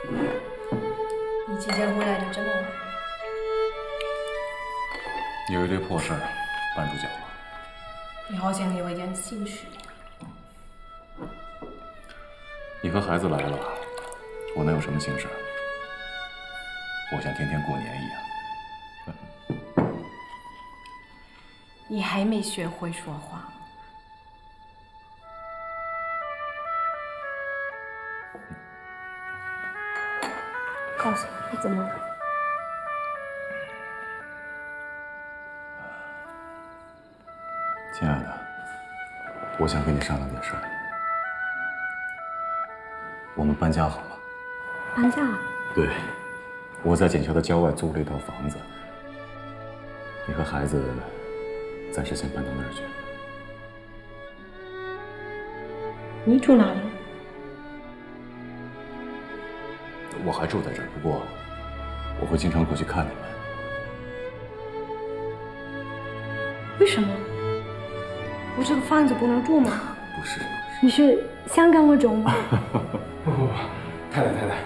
你几点回来的这么晚？有一堆破事儿绊住脚了。你好像有一点心事。你和孩子来了，我能有什么心事？我像天天过年一样。你还没学会说话。告诉我你怎么了？亲爱的，我想跟你商量点事儿。我们搬家好吗？搬家？对，我在锦绣的郊外租了一套房子，你和孩子暂时先搬到那儿去。你住哪里？我还住在这儿，不过我会经常过去看你们。为什么？我这个房子不能住吗？不是，你是想跟我住吗？不，太太，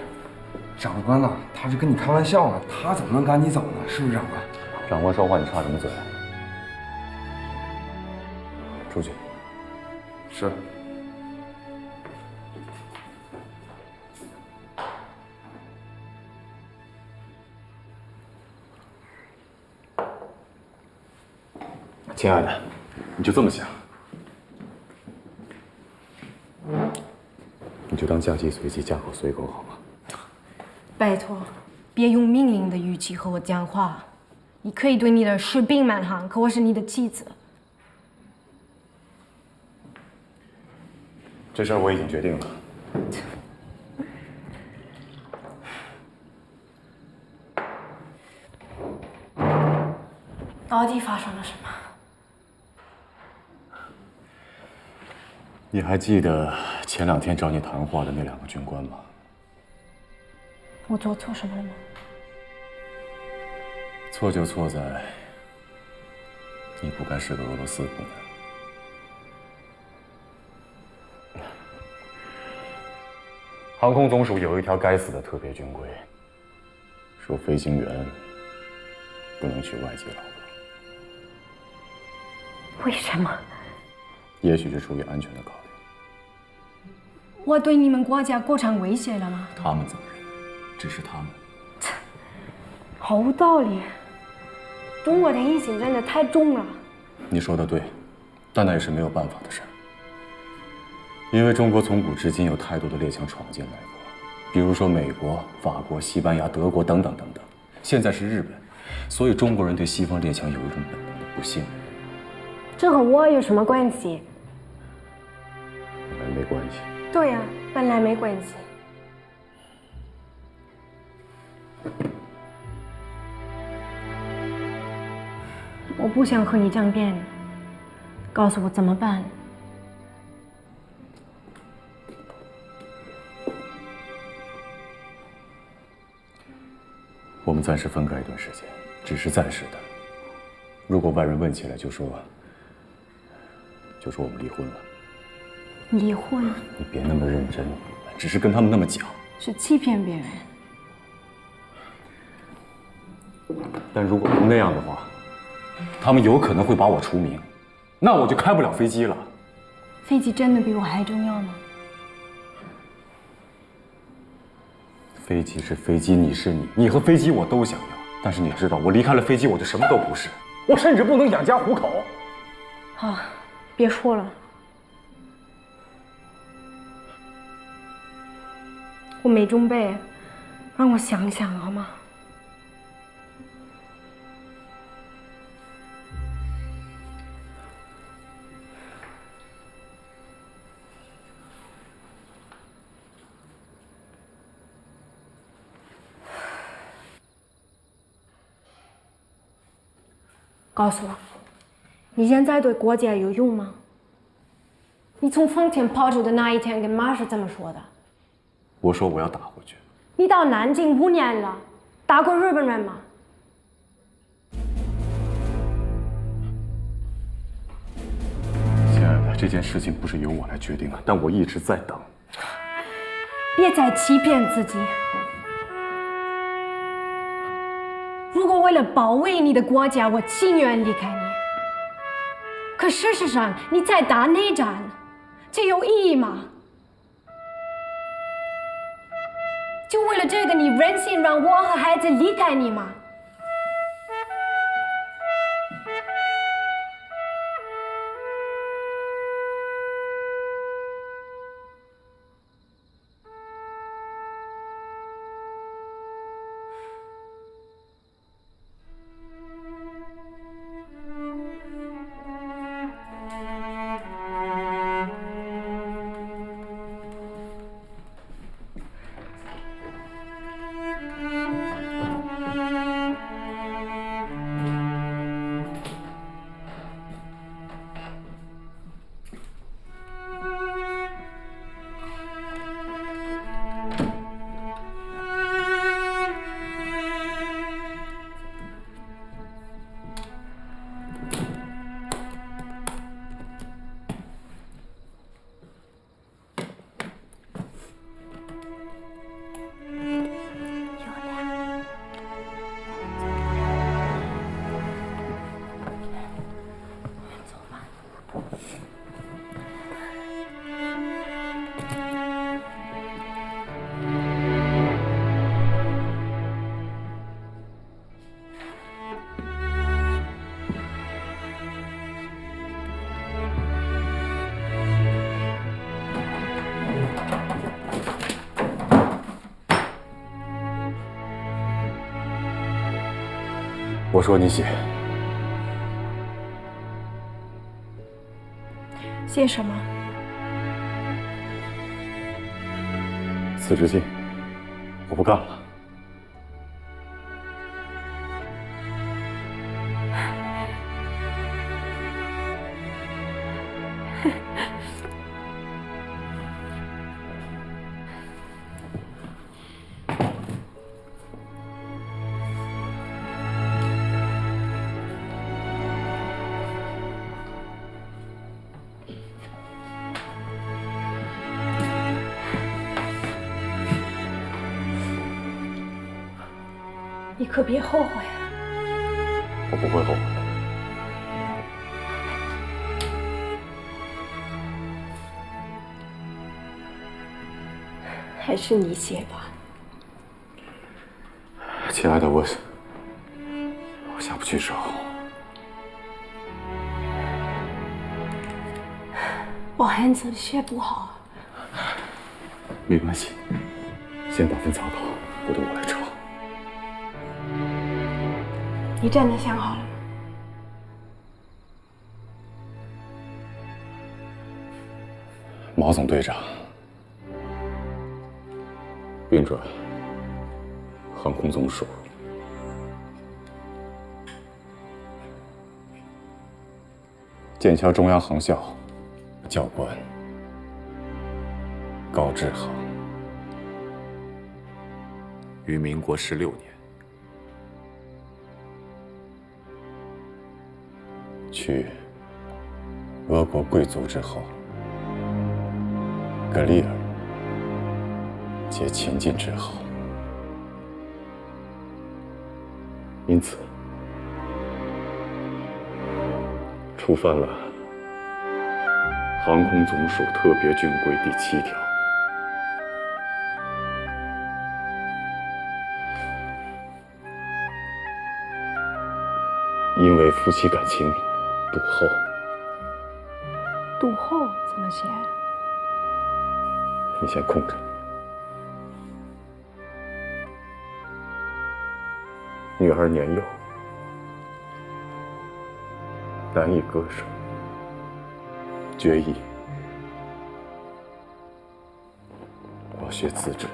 长官呢？他是跟你开玩笑呢，他怎么能赶你走呢？是不是长官？长官说话你插什么嘴？出去。是。亲爱的，你就这么想，你就当嫁鸡随鸡，嫁狗随狗，好吗？拜托，别用命令的语气和我讲话。你可以对你的士兵蛮横，可我是你的妻子。这事儿我已经决定了。到底发生了什么？你还记得前2天找你谈话的那2个军官吗？我做错什么了吗？错就错在你不该是个俄罗斯姑娘。航空总署有一条该死的特别军规，说飞行员不能娶外籍老婆。为什么？也许是出于安全的考虑。我对你们国家构成威胁了吗？他们怎么认？只是他们。好无道理。中国的疑心真的太重了。你说的对，但那也是没有办法的事儿。因为中国从古至今有太多的列强闯进来过，比如说美国、法国、西班牙、德国等等等等，现在是日本，所以中国人对西方列强有一种本能的不信任。这和我有什么关系？本来没关系。对呀，本来没关系。我不想和你争辩，告诉我怎么办。我们暂时分开一段时间，只是暂时的。如果外人问起来，就说我们离婚了。离婚你别那么认真，只是跟他们那么讲。是欺骗别人。但如果不那样的话，他们有可能会把我除名，那我就开不了飞机了。飞机真的比我还重要吗？飞机是飞机，你是你，你和飞机我都想要。但是你知道，我离开了飞机，我就什么都不是，我甚至不能养家糊口。好，别说了。我没准备，让我想想好吗？告诉我，你现在对国家有用吗？你从丰田跑出的那一天跟妈是怎么说的？我说我要打回去。你到南京5年了，打过日本人吗？亲爱的，这件事情不是由我来决定的，但我一直在等。别再欺骗自己。如果为了保卫你的国家，我情愿离开你，可事实上，你在打内战，这有意义吗？就为了这个，你忍心让我和孩子离开你吗？我说你写，写什么？辞职信，我不干了。你可别后悔。我不会后悔的。还是你写吧。亲爱的，我下不去手。我孩子学不好。没关系，先打份草稿，回头我来抄。你真的想好了吗？毛总队长，运转航空总署，剑桥中央航校教官高志航，于民国16年去俄国贵族之后，格里尔皆前进之后，因此触犯了航空总署特别军规第7条。因为夫妻感情笃厚，笃厚怎么写？你先空着。女儿年幼，难以割舍，决意我学辞职。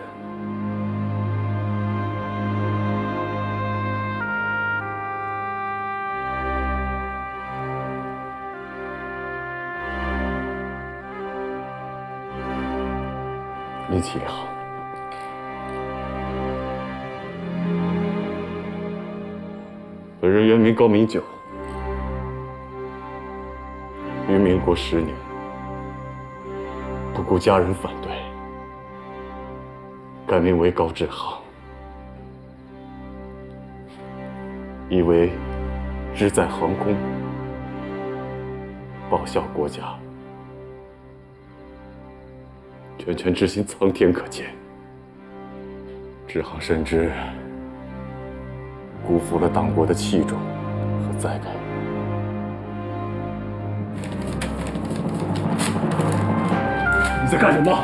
运气也好。本人原名高明九，于民国10年，不顾家人反对，改名为高志航，以为志在航空，报效国家，拳拳之心苍天可见。志航深知辜负了党国的器重和栽培。你在干什么？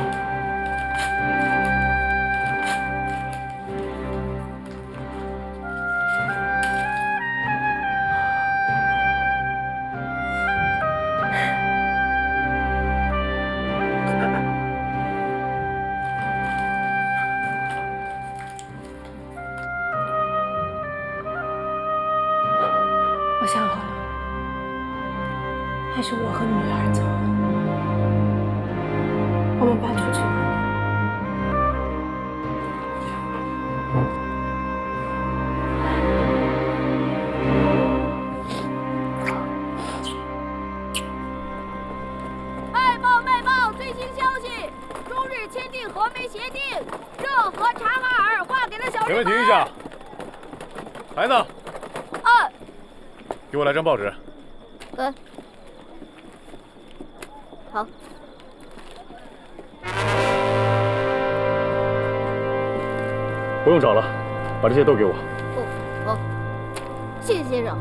我想好了，还是我和女儿走。我们搬出去吧。卖报！最新消息，中日签订和美协定，热河察哈尔划给了小日本。请问停一下，孩子，给我来张报纸。好。不用找了，把这些都给我。好，谢谢先生。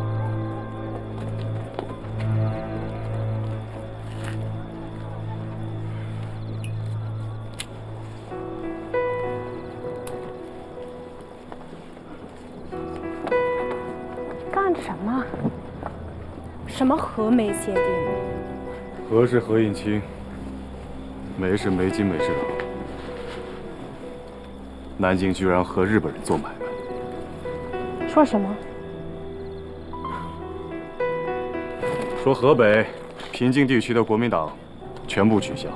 干什么？什么和美协定？和是何应钦，美是梅津美治郎。南京居然和日本人做买卖，说什么？说河北、平津地区的国民党全部取消，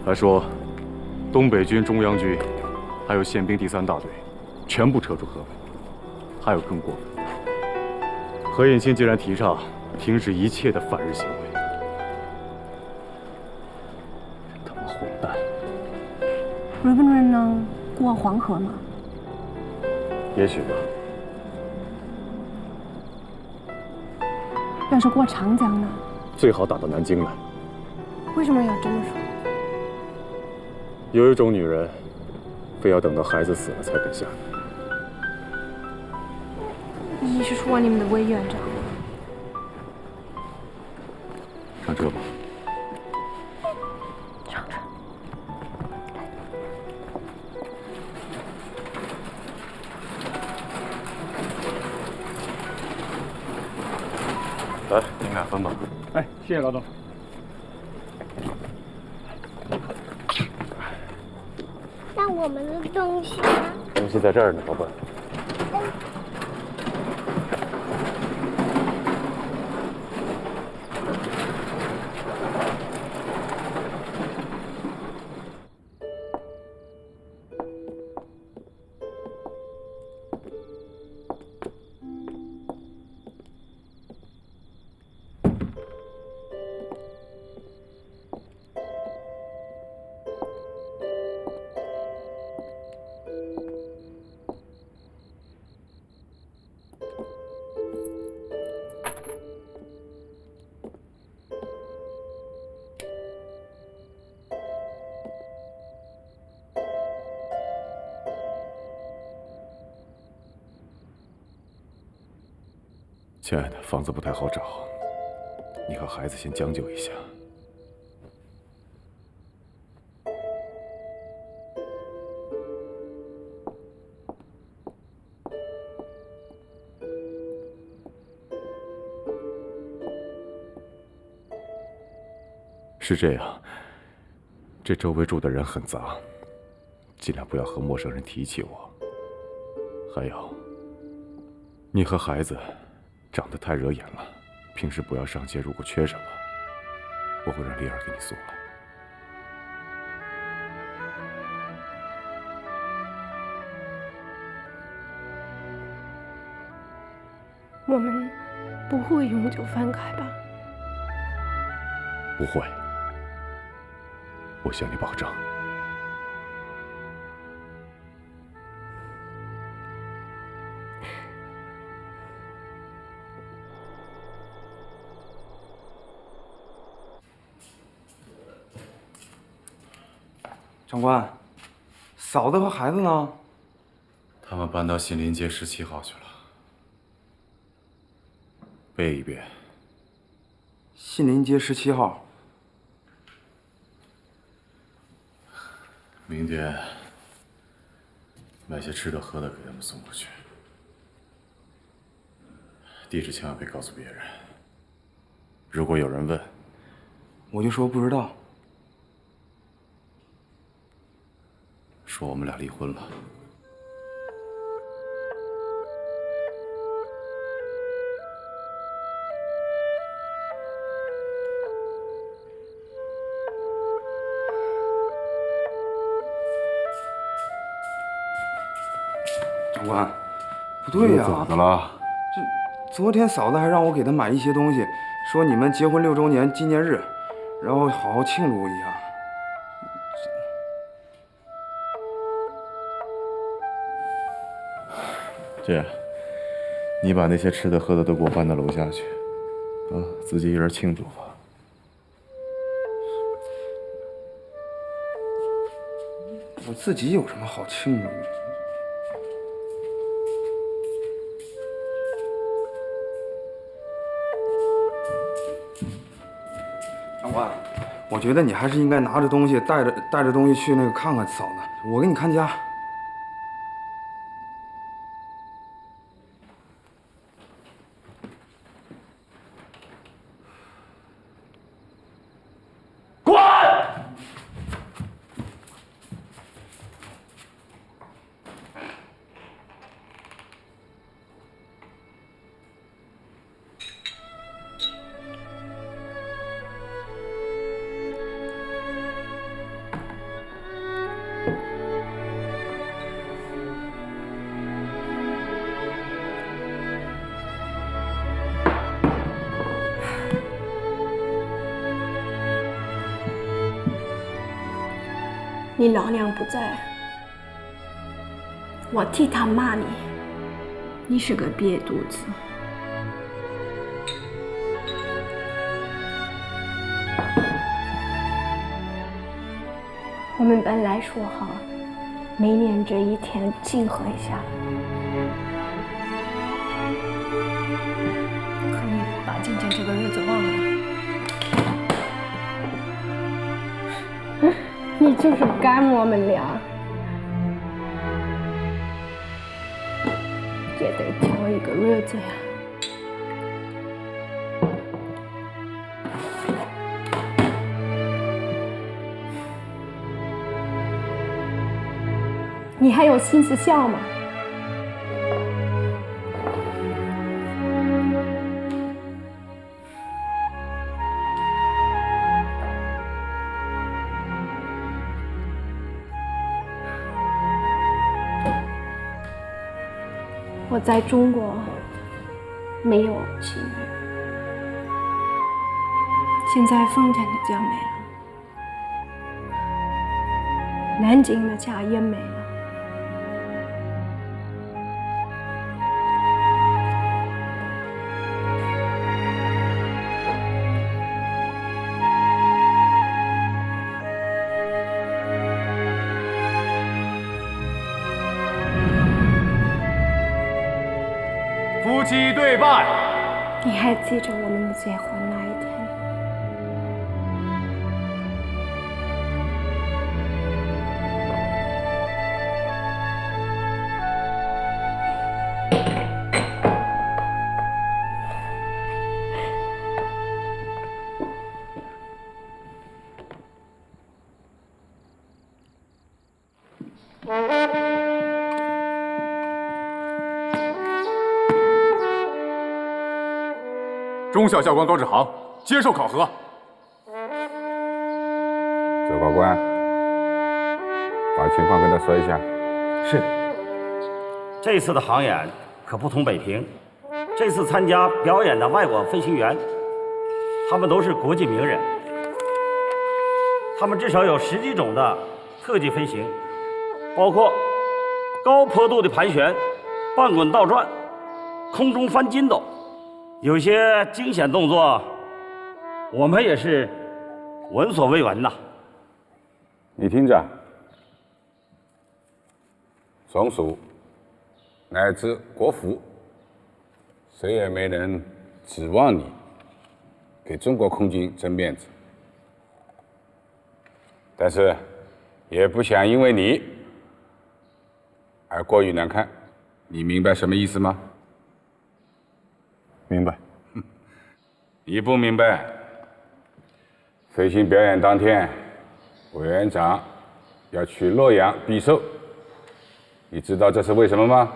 还说东北军、中央军还有宪兵第3大队全部撤出河北。还有更过分，何应钦竟然提倡停止一切的反日行为，他妈混蛋！日本人能过黄河吗？也许吧。要是过长江呢？最好打到南京来。为什么要这么说？有一种女人，非要等到孩子死了才肯下来。你是说你们的委员长？上车吧。上车。来，你们俩分吧。哎，谢谢老总。那我们的东西呢？东西在这儿呢，宝贝儿。亲爱的，房子不太好找，你和孩子先将就一下。是这样，这周围住的人很杂，尽量不要和陌生人提起我。还有，你和孩子长得太惹眼了，平时不要上街，如果缺什么，我会让丽儿给你送来。我们不会永久分开吧？不会，我向你保证。长官，嫂子和孩子呢？他们搬到信林街17号去了。背一遍。信林街17号。明天买些吃的喝的给他们送过去，地址千万别告诉别人。如果有人问，我就说不知道。说我们俩离婚了。长官，不对呀、怎么了？昨天嫂子还让我给她买一些东西，说你们结婚6周年纪念日，然后好好庆祝一下。这样，你把那些吃的喝的都给我搬到楼下去，自己一人庆祝吧。我自己有什么好庆祝的？长官，我觉得你还是应该拿着东西，带着东西去那个看看嫂子，我给你看家。你老娘不在，我替他骂你，你是个瘪犊子。我们本来说好，每年这一天庆贺一下，可你把今天这个日子忘了。你就是干我们俩，也得挑一个日子呀。你还有心思笑吗？我在中国没有妻女，现在丰田的家没了，南京的家也没了。夫妻对拜。你还记着我们结婚那一天？中校教官高志航接受考核。周高官，把情况跟他说一下。是。这次的航演可不同北平，这次参加表演的外国飞行员，他们都是国际名人，他们至少有10几种的特技飞行，包括高坡度的盘旋、半滚倒转、空中翻筋斗。有些惊险动作，我们也是闻所未闻呐。你听着，中属乃至国父，谁也没人指望你给中国空军争面子，但是也不想因为你而过于难看。你明白什么意思吗？明白。你不明白，飞行表演当天，委员长要去洛阳避寿，你知道这是为什么吗？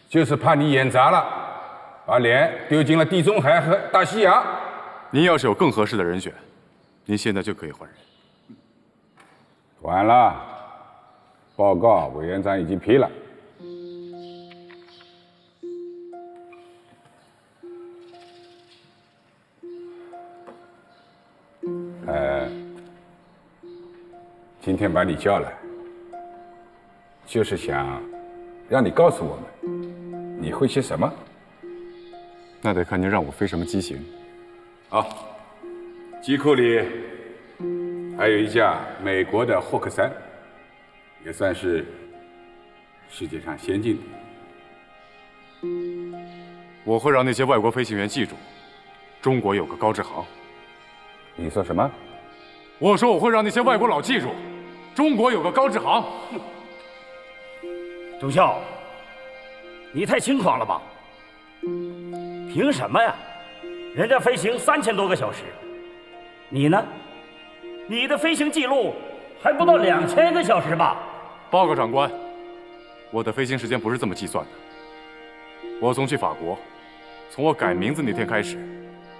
就是怕你演砸了，把脸丢进了地中海和大西洋。您要是有更合适的人选，您现在就可以换人。晚了，报告委员长已经批了。今天把你叫来，就是想让你告诉我们，你会些什么？那得看您让我飞什么机型。好，机库里还有一架美国的霍克3，也算是世界上先进的。我会让那些外国飞行员记住，中国有个高志航。你说什么？我说我会让那些外国佬记住，中国有个高志航。中校，你太轻狂了吧？凭什么呀？人家飞行3000多个小时，你呢？你的飞行记录还不到2000个小时吧？报告长官，我的飞行时间不是这么计算的。我从去法国，从我改名字那天开始，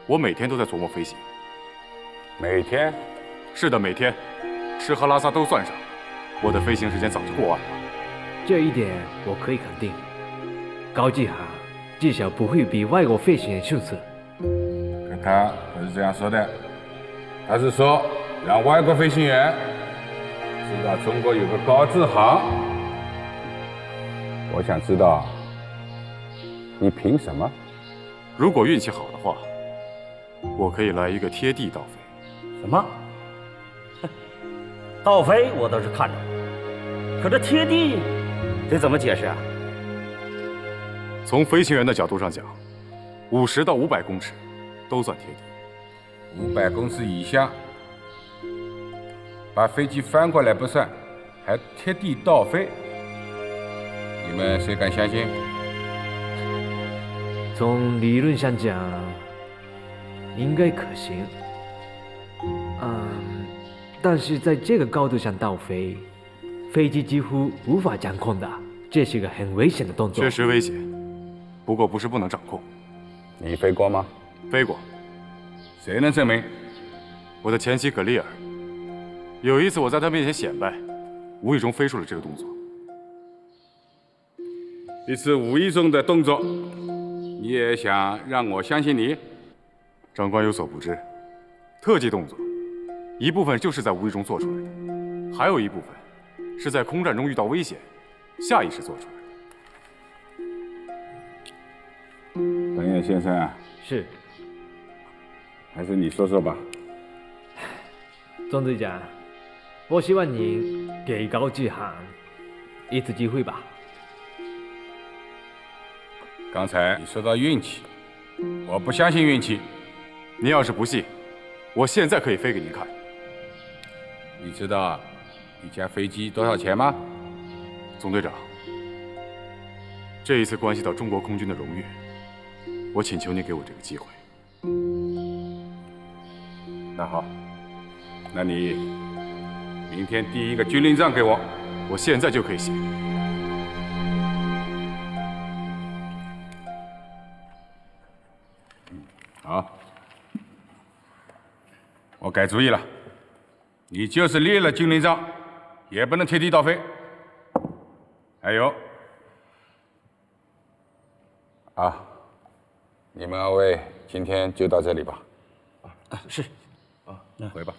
我每天都在琢磨飞行。每天？是的，每天，吃喝拉撒都算上，我的飞行时间早就过万了。这一点我可以肯定，高志航至少不会比外国飞行员逊色。可他不是这样说的，他是说让外国飞行员知道中国有个高志航。我想知道，你凭什么？如果运气好的话，我可以来一个贴地倒飞。什么？倒飞我倒是看着了，可这贴地得怎么解释啊？从飞行员的角度上讲，50到500公尺都算贴地。 500公尺以下，把飞机翻过来不算，还贴地倒飞，你们谁敢相信？从理论上讲，应该可行。但是在这个高度上倒飞，飞机几乎无法掌控的，这是个很危险的动作。确实危险，不过不是不能掌控。你飞过吗？飞过。谁能证明？我的前妻格丽尔。有一次我在她面前显摆，无意中飞出了这个动作。一次无意中的动作，你也想让我相信你？长官有所不知，特技动作一部分就是在无意中做出来的，还有一部分是在空战中遇到危险，下意识做出来的。等眼先生，是，还是你说说吧。钟队长，我希望您给高志航一次机会吧。刚才你说到运气，我不相信运气。您要是不信，我现在可以飞给您看。你知道一架飞机多少钱吗？总队长，这一次关系到中国空军的荣誉，我请求您给我这个机会。那好，那你明天第一个军令状给我，我现在就可以写。好，我改主意了，你就是列了军令状，也不能贴地倒飞。还有，啊，你们2位今天就到这里吧。是，回吧。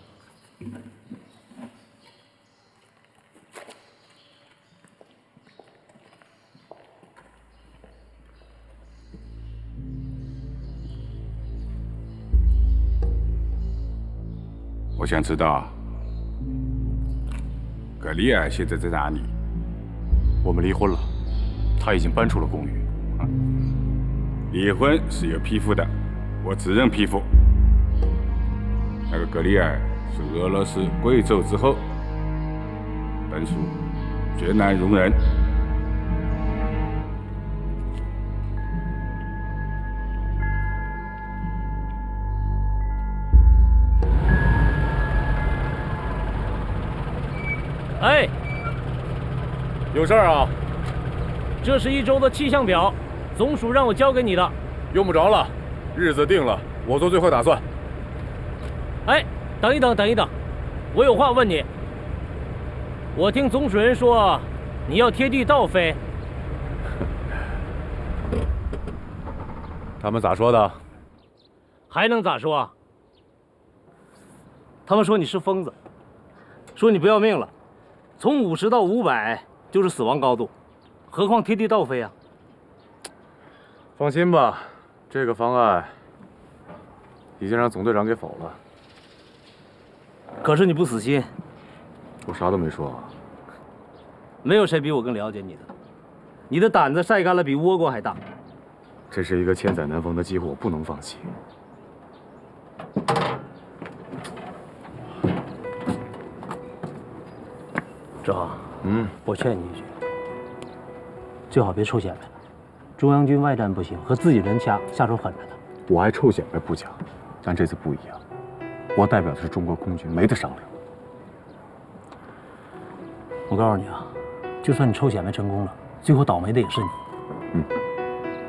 我想知道，格里尔现在在哪里？我们离婚了，他已经搬出了公寓。离婚是有批复的，我只认批复。那个格里尔是俄罗斯贵胄之后，本属绝难容忍。哎，有事儿啊？这是1周的气象表，总署让我交给你的。用不着了，日子定了，我做最后打算。哎，等一等，等一等，我有话问你。我听总主任说，你要贴地倒飞。他们咋说的？还能咋说啊？他们说你是疯子，说你不要命了，从50到500就是死亡高度，何况贴地倒飞啊？放心吧，这个方案已经让总队长给否了。可是你不死心。我啥都没说啊。没有谁比我更了解你的，你的胆子晒干了比倭瓜还大。这是一个千载难逢的机会，我不能放弃。志豪，我劝你一句，最好别臭显摆了。中央军外战不行，和自己人掐，下手狠着呢。我爱臭显摆不假，但这次不一样，我代表的是中国空军，没得商量。我告诉你啊，就算你臭显摆成功了，最后倒霉的也是你。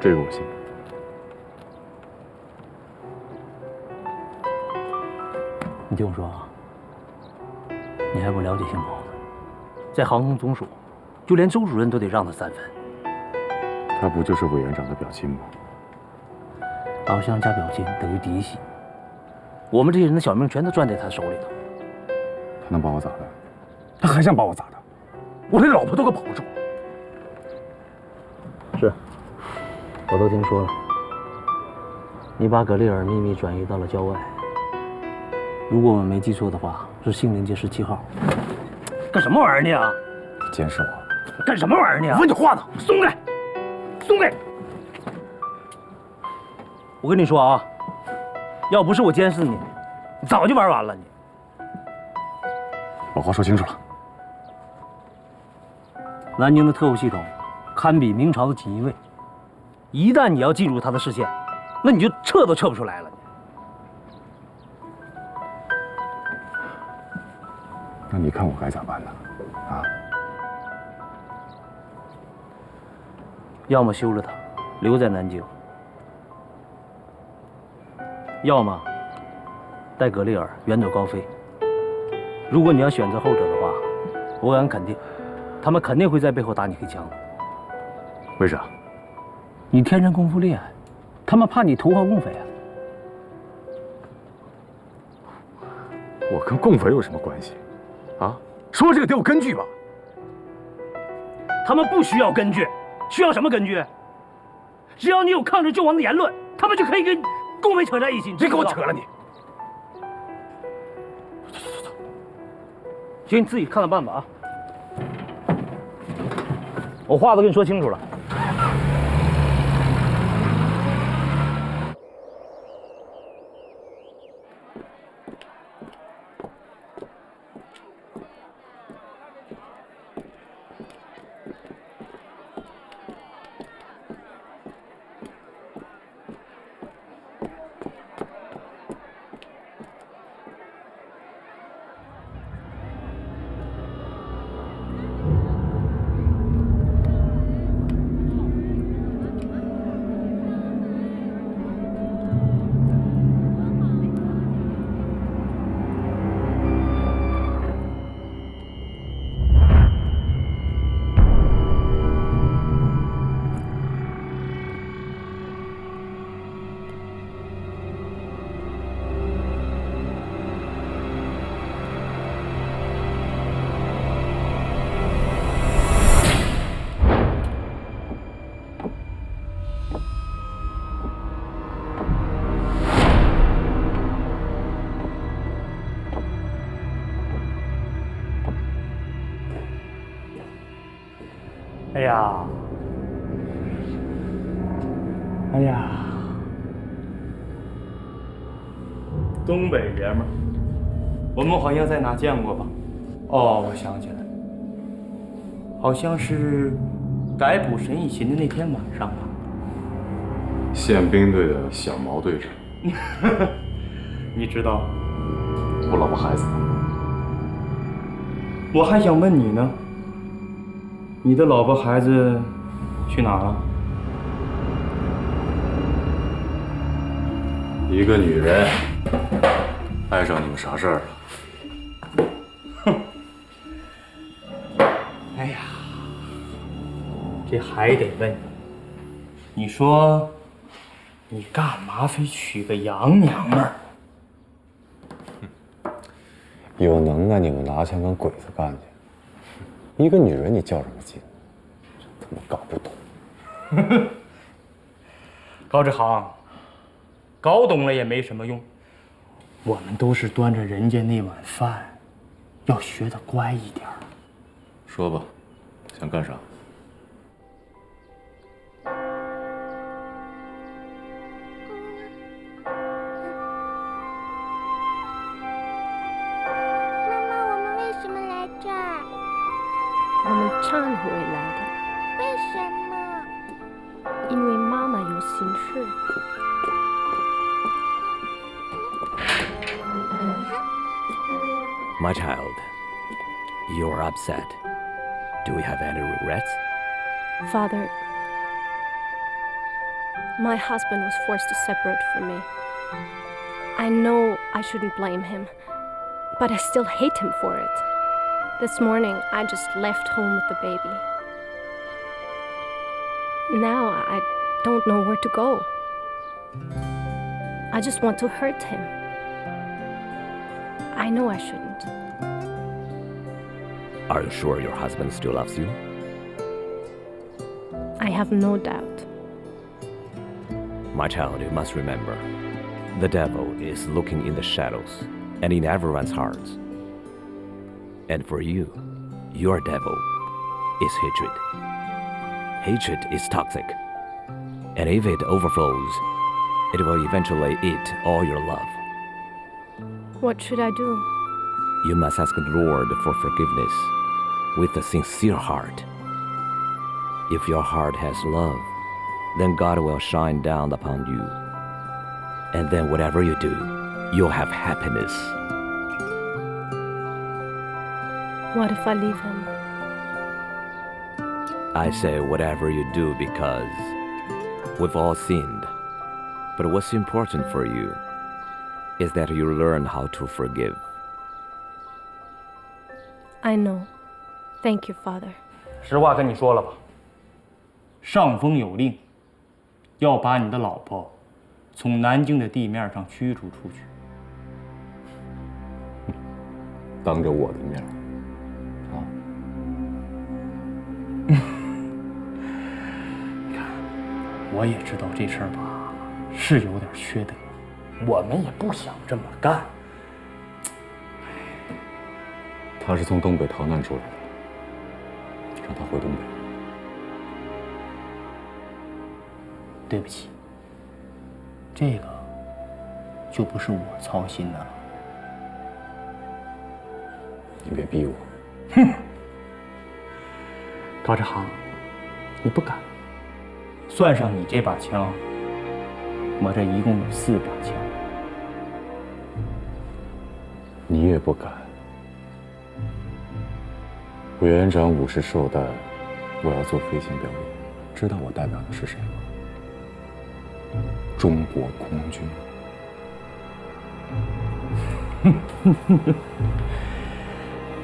这个我信。你听我说啊，你还不了解姓包的，在航空总署，就连周主任都得让他3分。他不就是委员长的表亲吗？老乡加表亲等于嫡系，我们这些人的小命全都攥在他手里头。他能把我咋的？他还想把我咋的？我连老婆都给保不住。是，我都听说了。你把格里尔秘密转移到了郊外，如果我们没记错的话，是杏林街17号。干什么玩意儿你啊？监视我？干什么玩意儿你啊？问你话呢！松开，松开！我跟你说啊，要不是我监视你，你早就玩完了你。把话说清楚了。南京的特务系统堪比明朝的锦衣卫，一旦你要进入他的视线，那你就撤都撤不出来了。那你看我该咋办呢？啊？要么休了他，留在南京；要么带格里尔远走高飞。如果你要选择后者的话，我敢肯定，他们肯定会在背后打你黑枪的。为啥？你天生功夫厉害，他们怕你投靠共匪啊。我跟共匪有什么关系？啊？说这个得有根据吧？他们不需要根据，需要什么根据？只要你有抗日救亡的言论，他们就可以跟共匪扯在一起。别给我扯了你！行，你自己看着办吧啊！我话都跟你说清楚了。哎呀，哎呀，东北爷们儿，我们好像在哪见过吧？哦，我想起来了，好像是逮捕沈以勤的那天晚上吧。宪兵队的小毛队长。你知道？我老婆孩子呢？我还想问你呢，你的老婆孩子去哪了？一个女人碍上你们啥事儿了？哼！哎呀，这还得问你，你说你干嘛非娶个洋娘们儿？有能耐你们拿枪跟鬼子干去！一个女人你较什么劲？真他妈搞不懂！高志航，搞懂了也没什么用。我们都是端着人家那碗饭，要学得乖一点。说吧，想干啥？我们忏悔来的。为什么？因为妈妈有心事。My child, you're upset. Do you have any regrets? Father, my husband was forced to separate from me. I know I shouldn't blame him, but I still hate him for it. This morning, I just left home with the baby. Now, I don't know where to go. I just want to hurt him. I know I shouldn't. Are you sure your husband still loves you? I have no doubt. My child, you must remember, the devil is looking in the shadows and in everyone's hearts. And for you, your devil is hatred. Hatred is toxic. And if it overflows, it will eventually eat all your love. What should I do? You must ask the Lord for forgiveness with a sincere heart. If your heart has love, then God will shine down upon you. And then whatever you do, you'll have happiness. What if I leave him? I say whatever you do because we've all sinned. But what's important for you is that you learn how to forgive. I know. Thank you, Father. 实话跟你说了吧，上峰有令，要把你的老婆从南京的地面上驱逐出去。当着我的面，啊？你看，我也知道这事儿吧，是有点缺德，我们也不想这么干。他是从东北逃难出来的，让他回东北。对不起，这个就不是我操心的了。你别逼我。哼，高志航，你不敢。算上你这把枪，我这一共有4把枪。你也不敢。委员长50寿诞，我要做飞行表演，知道我代表的是谁吗？中国空军。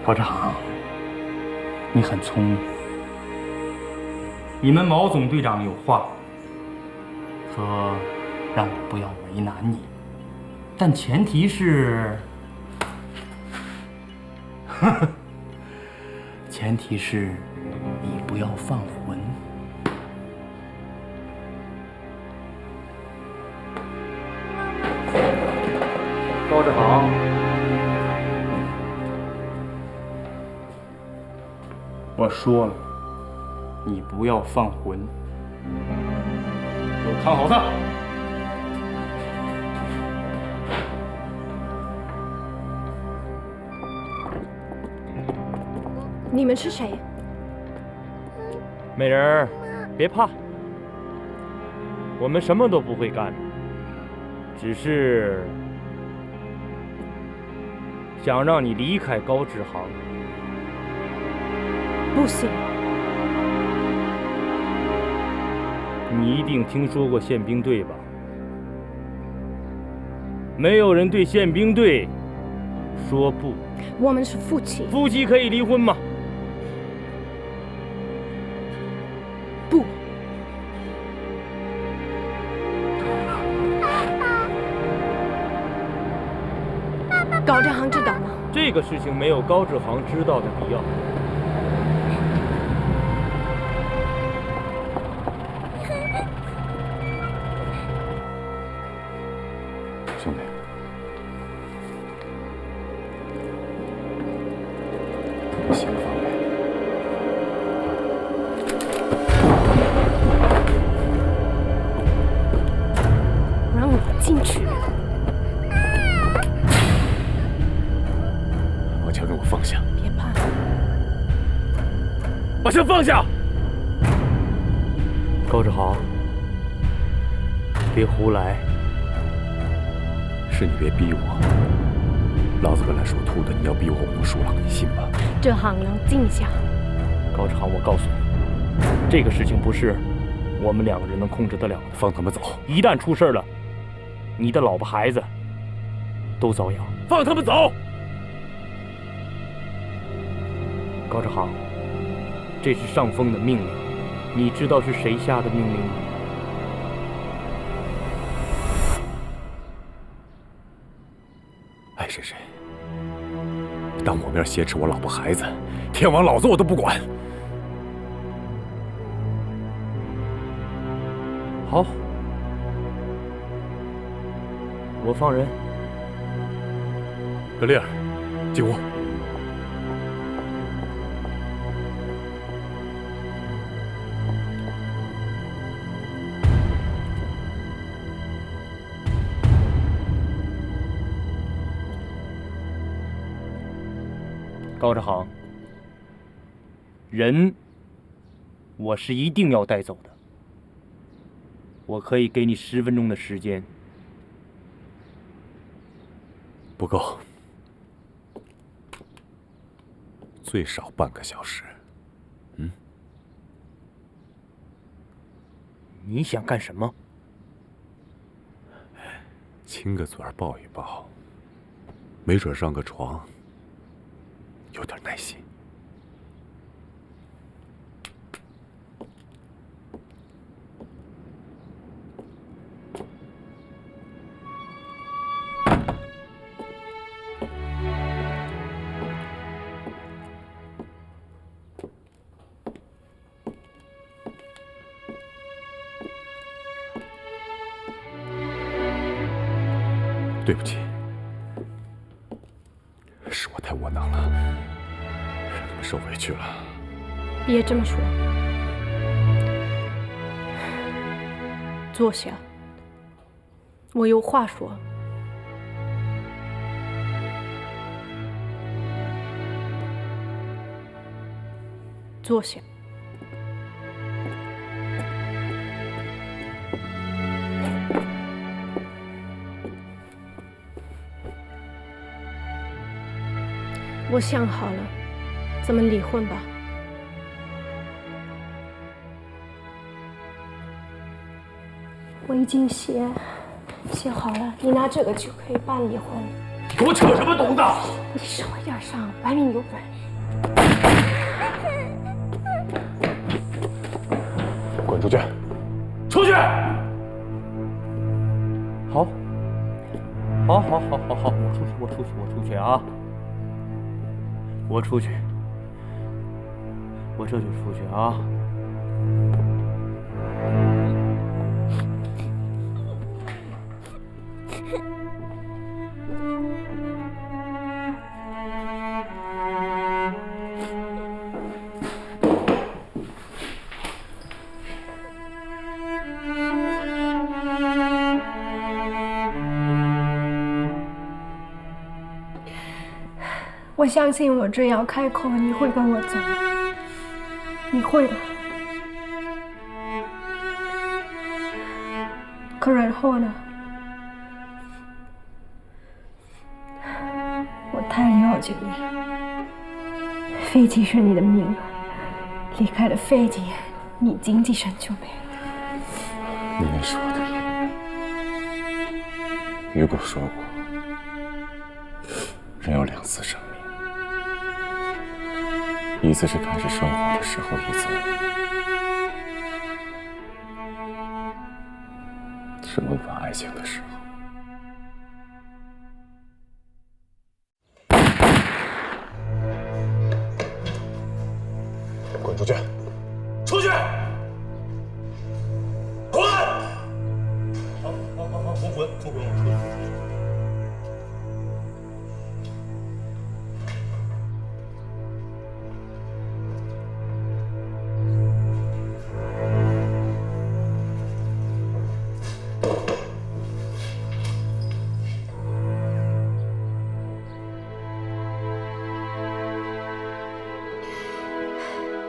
高志航，你很聪明。你们毛总队长有话，说让我不要为难你，但前提是，前提是你不要放魂。高志航，我说了，你不要放魂，给我看好他。你们是谁？美人儿，别怕，我们什么都不会干，只是想让你离开高志航。不行。你一定听说过宪兵队吧？没有人对宪兵队说不。我们是夫妻。夫妻可以离婚吗？不。高志航知道吗？这个事情没有高志航知道的必要。兄弟，不行方面。让我进去。把枪给我放下！别怕。把枪放下！高志航，别胡来。是你别逼我，老子本来属兔的，你要逼我，我能输了，你信吧？这行能静下。高志航，我告诉你，这个事情不是我们两个人能控制得了的。放他们走！一旦出事了，你的老婆孩子都遭殃。放他们走！高志航，这是上峰的命令，你知道是谁下的命令吗？爱谁谁，当我面挟持我老婆孩子，天王老子我都不管。好，我放人。格丽尔，进屋。高志航，人我是一定要带走的。我可以给你10分钟的时间。不够，最少半个小时。你想干什么？亲个嘴儿，抱一抱，没准上个床。有点耐心。对不起，是我太窝囊了，让他们受委屈了。别这么说，坐下，我有话说。坐下。我想好了，咱们离婚吧。我已经写好了，你拿这个就可以办离婚。你给我扯什么犊子？你少一点上，摆明有本。滚出去！出去！好，我出去啊！我出去，我这就出去啊！相信我只要开口，你会跟我走，你会的。可然后呢？我太了解你了。飞机是你的命，离开了飞机，你经济上就没了。你也说的。雨果说过，人有2次生命，一次是开始生活的时候，一次是萌发爱情的时候。滚出去！出去！滚！好，不滚，不滚，我出去。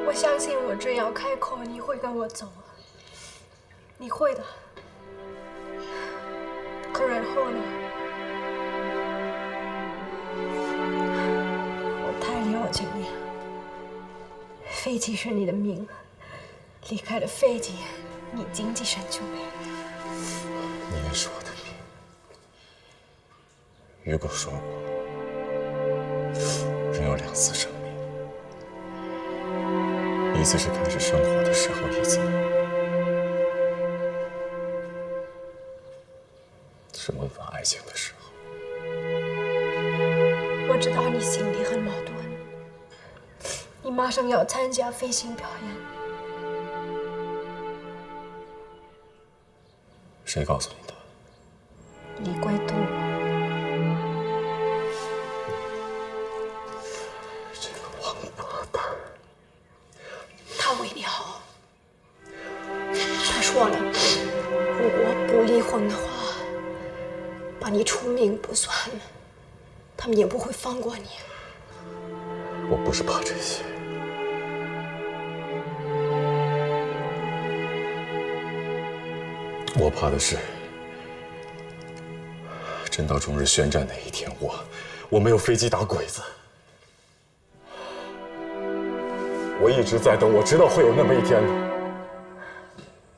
我相信我只要开口，你会跟我走，你会的。可然后呢？我太了解你了。飞机是你的命，离开了飞机，你经济上就没了。你也是我的命。雨果说过，人有2次生命。一次是开始生活的时候，一次是萌发爱情的时候。我知道你心里很矛盾，你马上要参加飞行表演。谁告诉你的？李贵东。这个王八蛋。他为你好，他说了，如果不离婚的话，把你除名不算了，他们也不会放过你。我不是怕这些，我怕的是，真到中日宣战那一天，我没有飞机打鬼子。我一直在等，我知道会有那么一天的。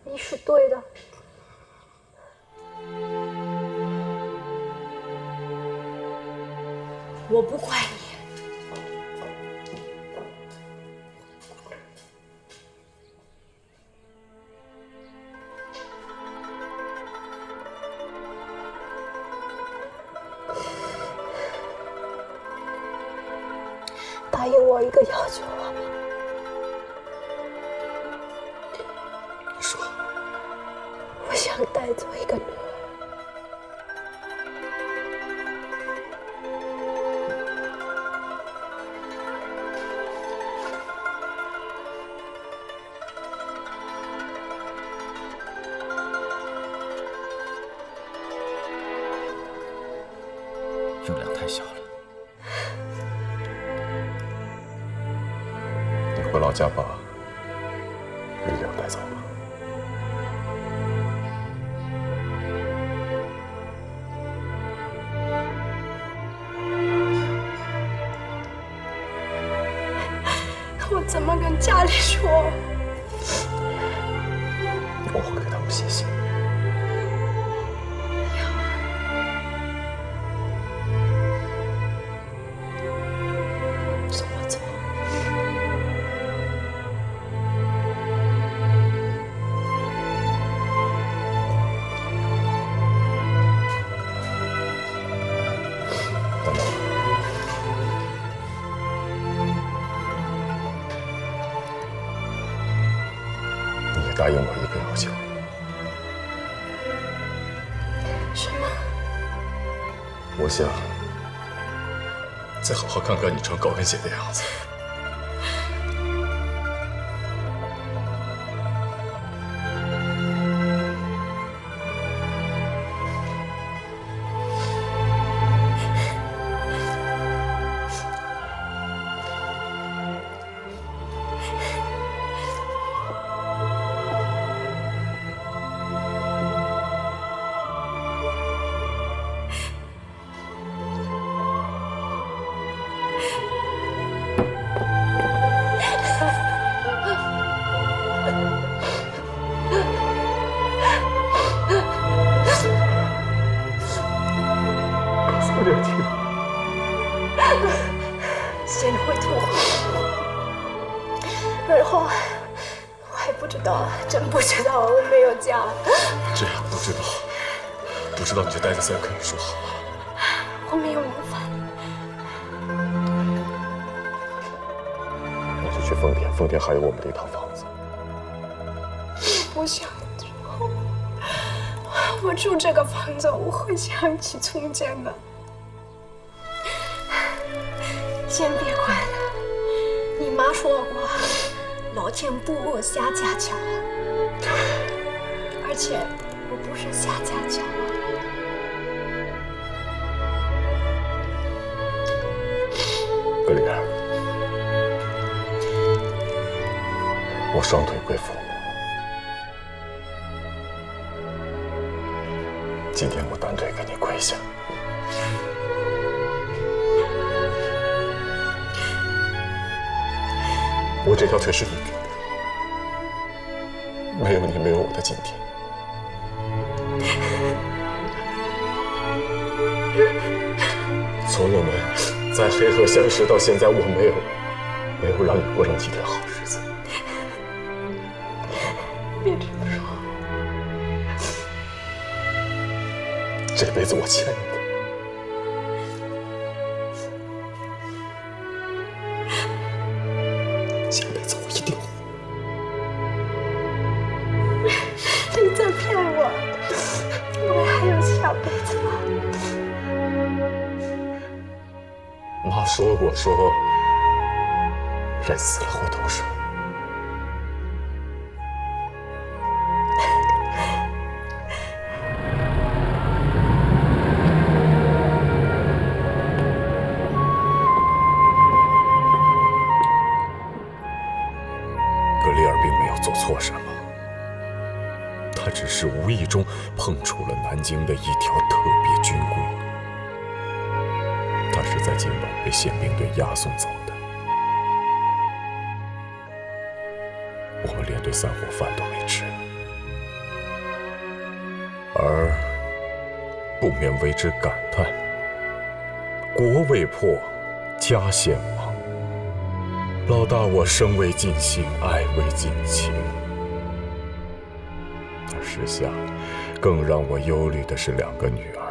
你是对的。我不怪你。答应我一个要求好吗？你说。我想带走一个女儿。热量太小了。你回老家把丽亮带走吧。我怎么跟家里说？我会给他们写信。送我走。等等。你也答应我一个要求。什么？我想再好好看看你穿高跟鞋的样子。然后我还不知道，真不知道我没有家。这样不知道你就待在这儿跟你说好。我没有名分。那就去丰田，丰田还有我们的一套房子。不想住，我住这个房子，我会想起从前的。先别管了，你妈说过，老天不饿瞎家教，而且我不是瞎家教。格里尔，我双腿跪父母。今天我单腿给你跪下。我这条腿是你给的，没有你，没有我的今天。从我们在黑河相识到现在，我没有让你过上几天好日子。别这么说，这辈子我欠你的。下辈子我一定还。你在骗我，我还有下辈子吗？妈说过，人死了会投生。格里尔并没有做错什么，他只是无意中碰触了南京的一条特别军规。他是在今晚被宪兵队押送走的。我们连顿散伙饭都没吃，而不免为之感叹：国未破，家先亡。老大我生未尽兴，爱未尽情。而时下，更让我忧虑的是两个女儿。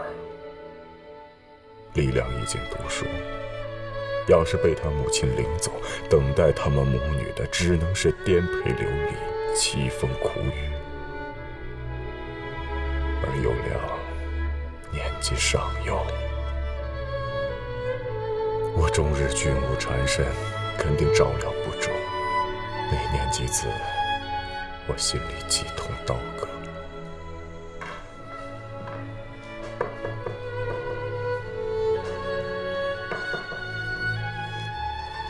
丽亮已经读书，要是被他母亲领走，等待他们母女的只能是颠沛流离、凄风苦雨。而有亮年纪尚幼，我终日军务缠身，肯定照料不周。那念及此，我心里既痛刀割。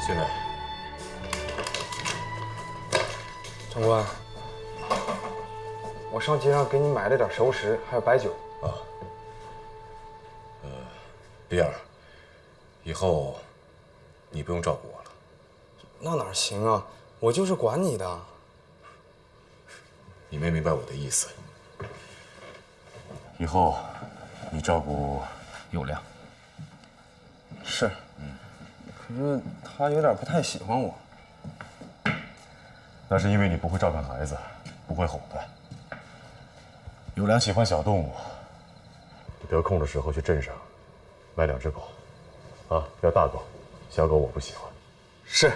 进来。长官，我上街上给你买了点熟食，还有白酒。啊。比尔，以后你不用照顾我了。那哪行啊？我就是管你的。你没明白我的意思。以后你照顾有亮。是。可是他有点不太喜欢我。那是因为你不会照看孩子，不会哄他。有良喜欢小动物，得空的时候去镇上买2只狗，啊，要大狗，小狗我不喜欢。是。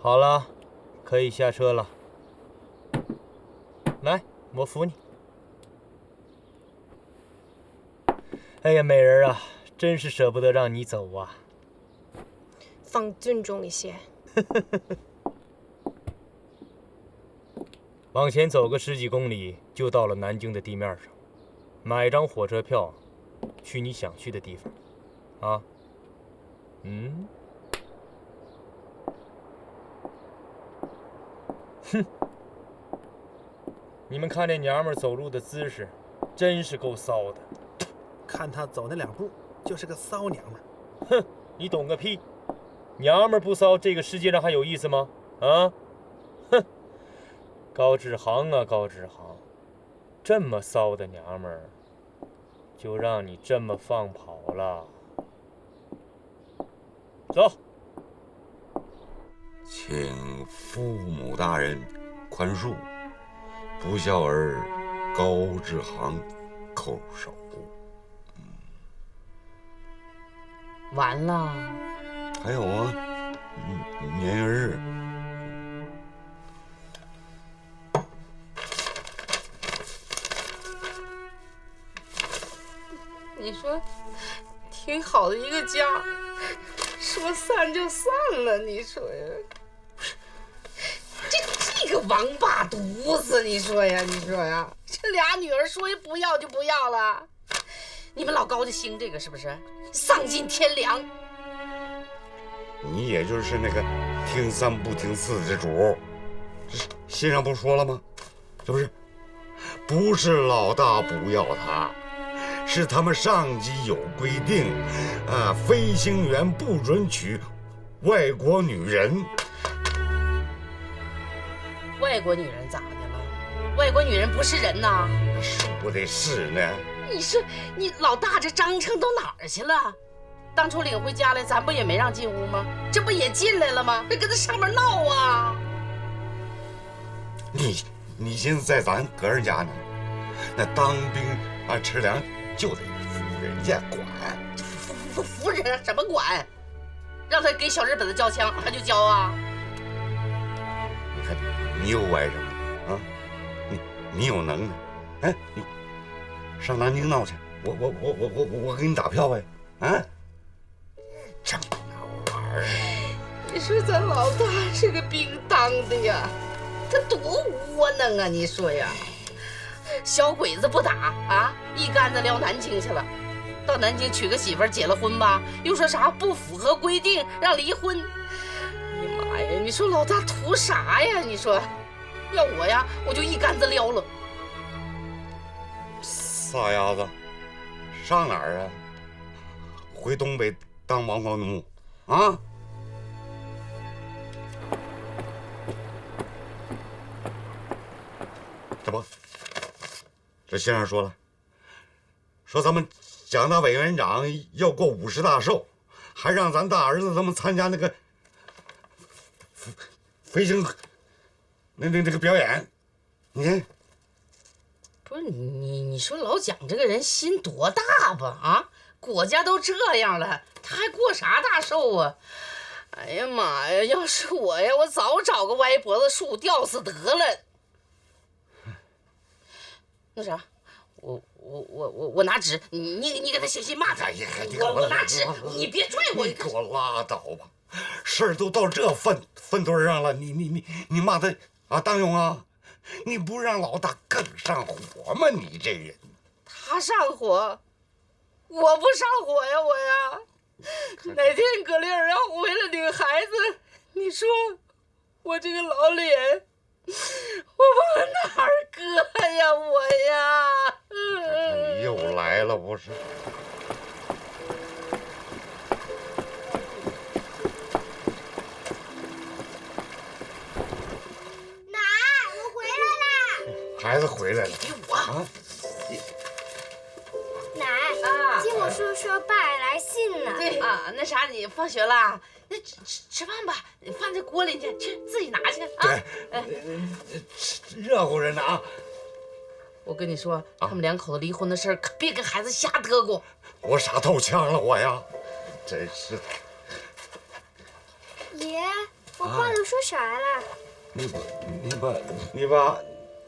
好了，可以下车了。来，我扶你。哎呀，美人啊，真是舍不得让你走啊。放尊重一些。往前走个10几公里，就到了南京的地面上。买张火车票，去你想去的地方。啊？嗯？哼！你们看这娘们走路的姿势，真是够骚的。看她走那2步，就是个骚娘们。哼，你懂个屁！娘们儿不骚，这个世界上还有意思吗？啊？哼！高志航啊，高志航，这么骚的娘们儿，就让你这么放跑了？走。请父母大人宽恕，不孝儿高志航叩首。完了。还有啊，年月日。你说，挺好的一个家，说散就散了，你说呀？这个王八犊子，你说呀？你说呀？这俩女儿说不要就不要了，你们老高就兴这个是不是？丧尽天良。你也就是那个听三不听四的主，信上不说了吗？是不是？不是老大不要他，是他们上级有规定，飞行员不准娶外国女人。外国女人咋的了？外国女人不是人呐？说的是呢。你说你老大这章程到哪儿去了？当初领回家来，咱不也没让进屋吗？这不也进来了吗？这跟他上面闹啊！你寻思在咱个人家呢？那当兵吃粮就得服人家管，服人什么管？让他给小日本子交枪，他就交啊？你看你有外甥啊，你有能耐，哎，你上南京闹去，我给你打票呗，啊？这那玩意儿，你说咱老大这个兵当的呀，他多窝囊啊！你说呀，小鬼子不打啊，一竿子撩南京去了。到南京娶个媳妇儿，结了婚吧，又说啥不符合规定，让离婚。哎呀妈呀！你说老大图啥呀？你说，要我呀，我就一竿子撩了。傻丫子，上哪儿啊？回东北当王房奴啊？这不，这信上说了，说咱们蒋大委员长要过50大寿，还让咱大儿子他们参加那个飞行那个表演。你看，不是你说老蒋这个人心多大吧？啊，国家都这样了，他还过啥大寿啊？哎呀妈呀！要是我呀，我早找个歪脖子树吊死得了。那啥，我拿纸，你给他写信骂他。我拿纸，你别拽我。你给我拉倒吧，事儿都到这份堆上了，你骂他当勇啊？你不让老大更上火吗？你这人，他上火，我不上火呀，我呀。哪天葛丽尔让我回来领孩子，你说我这个老脸，我往哪儿搁呀，我呀？你又来了不是？奶，我回来了。孩子回来了。给我啊！奶啊，听我叔说爸来信了。对啊，那啥，你放学了，那吃饭吧，饭在锅里去，自己拿去啊。对，热乎着呢啊。我跟你说，他们两口子离婚的事儿，可别跟孩子瞎嘚咕。我傻透腔了，我呀，真是。爷，我爸都说啥了？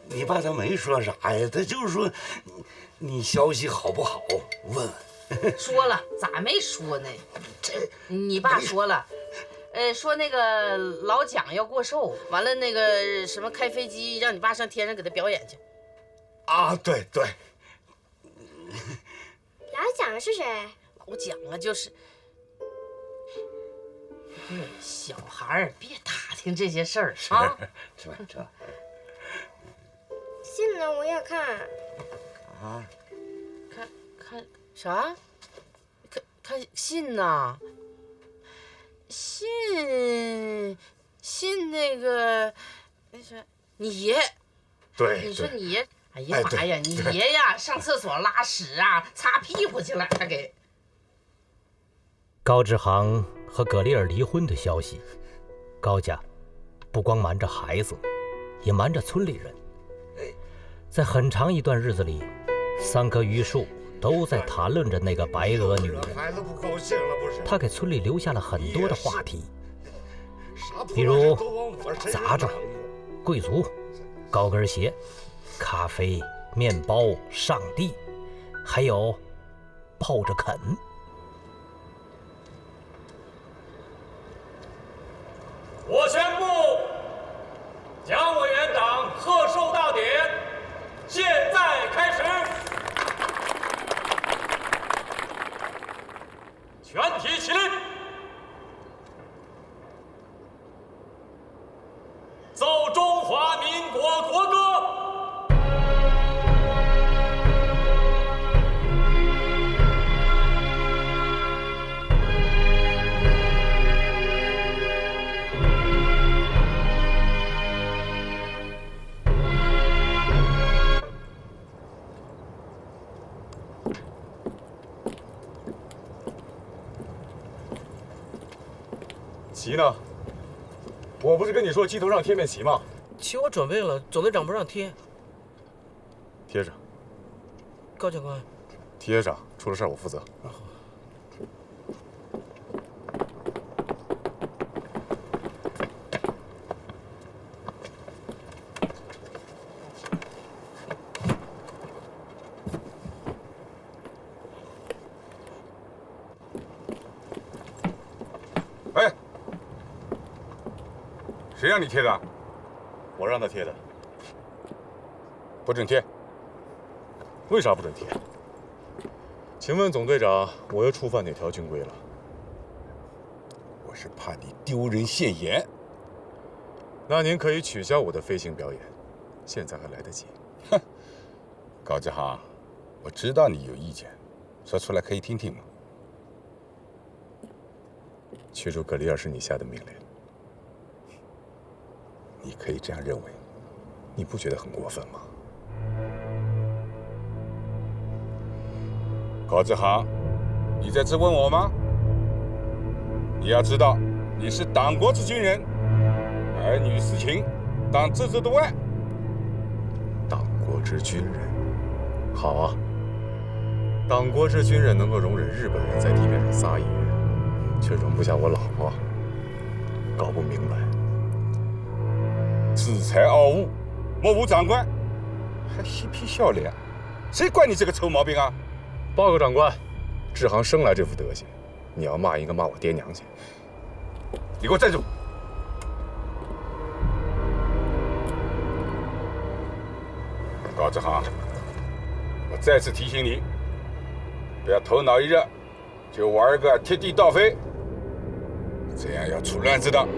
你爸他没说啥呀，他就是说你消息好不好，问问。说了，咋没说呢？你爸说了，说那个老蒋要过寿，完了那个什么开飞机让你爸上天上给他表演去。啊，对对。老蒋是谁？老蒋啊，就是。小孩儿别打听这些事儿啊。吃饭吃饭。信呢，我也看。啊？看啥？看信呐？信那个，那是你爷。对，你说你爷，哎呀妈呀，你爷呀，上厕所拉屎啊，擦屁股去了，他给。高志航和葛丽尔离婚的消息，高家不光瞒着孩子，也瞒着村里人。在很长一段日子里，3棵榆树都在谈论着那个白俄女人。孩子不高兴了不是？她给村里留下了很多的话题，比如杂种、贵族、高跟鞋、咖啡、面包、上帝，还有抱着啃。我宣布，蒋委员长贺寿大典现在开始，全体起立，奏中华民国国歌。旗呢？我不是跟你说鸡头上贴面旗吗？旗我准备了，总队长不让贴。贴上。高教官。贴上，出了事我负责。谁让你贴的？我让他贴的。不准贴。为啥不准贴？请问总队长，我又触犯哪条军规了？我是怕你丢人现眼。那您可以取消我的飞行表演，现在还来得及。哼，高志航，我知道你有意见，说出来可以听听嘛。驱逐格里尔是你下的命令。你可以这样认为，你不觉得很过分吗？高志航，你在质问我吗？你要知道，你是党国之军人，儿女私情，当置之度外。党国之军人，好啊。党国之军人能够容忍日本人在地面上撒野，却容不下我老婆。搞不明白。恃才傲物，目无长官，还嬉皮笑脸，谁管你这个臭毛病啊？报告长官，志航生来这副德行，你要骂应该骂我爹娘去。你给我站住！高志航，我再次提醒你，不要头脑一热就玩个贴地倒飞，这样要出乱子的。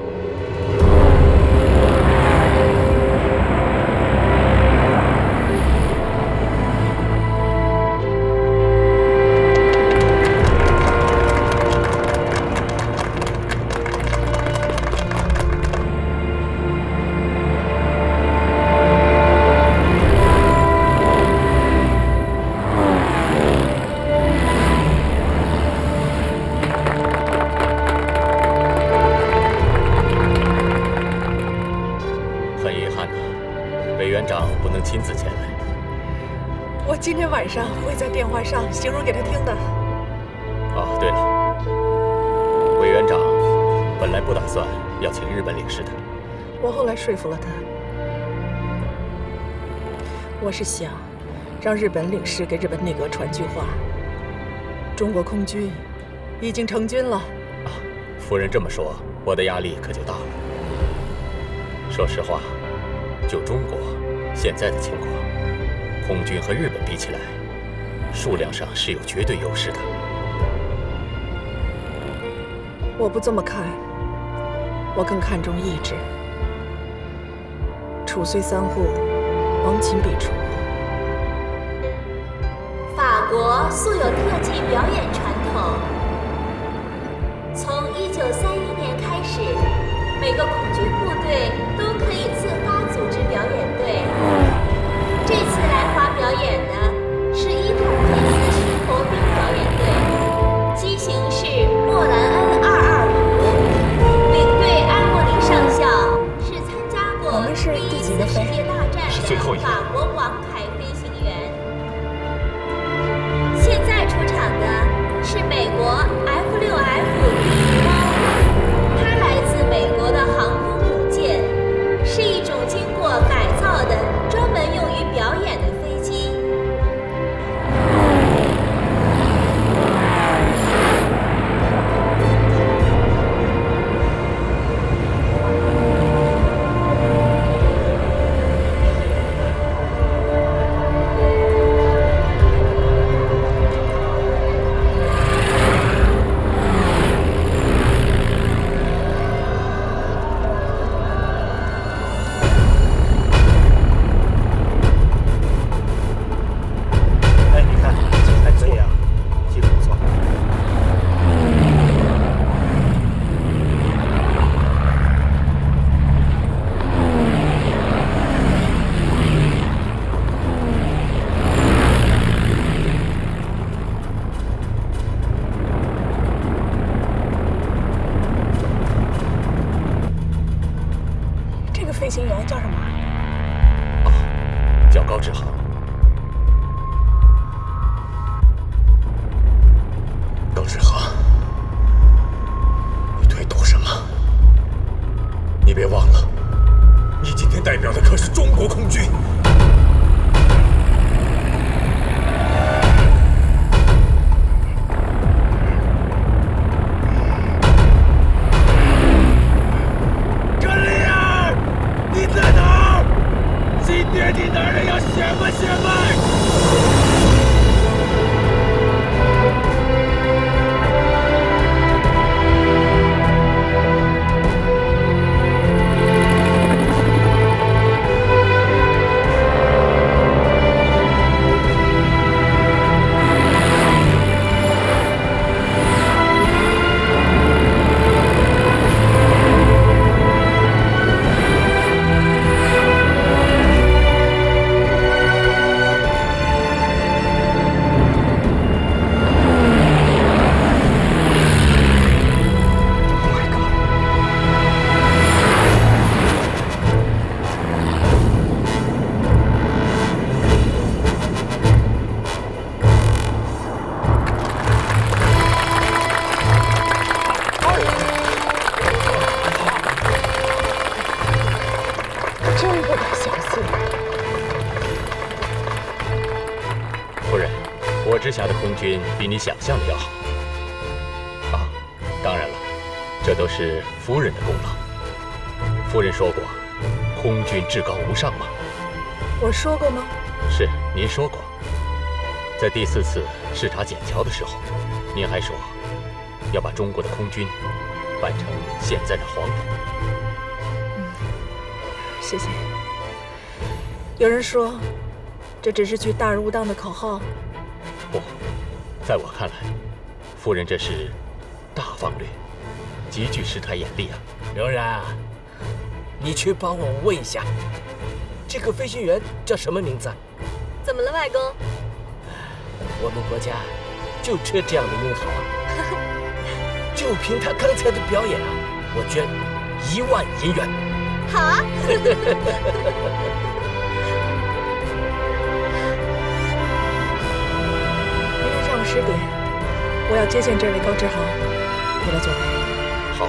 亲自前来。我今天晚上会在电话上形容给他听的。哦，对了，委员长本来不打算要请日本领事的，我后来说服了他。我是想让日本领事给日本内阁传句话：中国空军已经成军了。啊，夫人这么说，我的压力可就大了。说实话，就中国现在的情况，空军和日本比起来，数量上是有绝对优势的。我不这么看，我更看重意志。楚虽三户，亡秦必楚。法国素有特技表演传统，从1931年叫什么？叫高志航。高志航，你对赌什么？你别忘了，你今天代表的可是中国空军。格里尔，你在哪儿？今天你男人要显摆显摆。真不敢相信。夫人，我治下的空军比你想象的要好。啊，当然了，这都是夫人的功劳。夫人说过，空军至高无上嘛。我说过吗？是，您说过。在第4次视察笕桥的时候，您还说要把中国的空军办成现在的黄埔。谢谢。有人说，这只是句大而无当的口号。不，在我看来，夫人这是大方略，极具识台眼力啊。柔然，你去帮我问一下，这个飞行员叫什么名字？怎么了，外公？我们国家就缺这样的英豪啊！就凭他刚才的表演啊，我捐1万银元。好啊！明天上午10点，我要接见这位高志航，给他座位。好。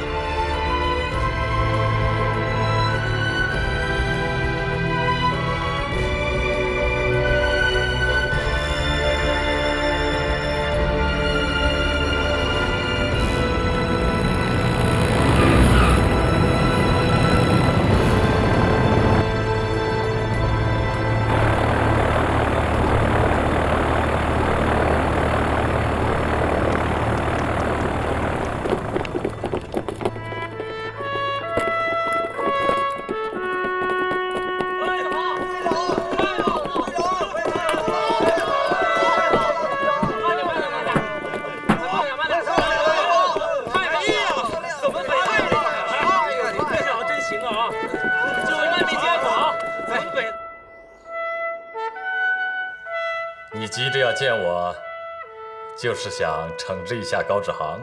你急着要见我，就是想惩治一下高志航？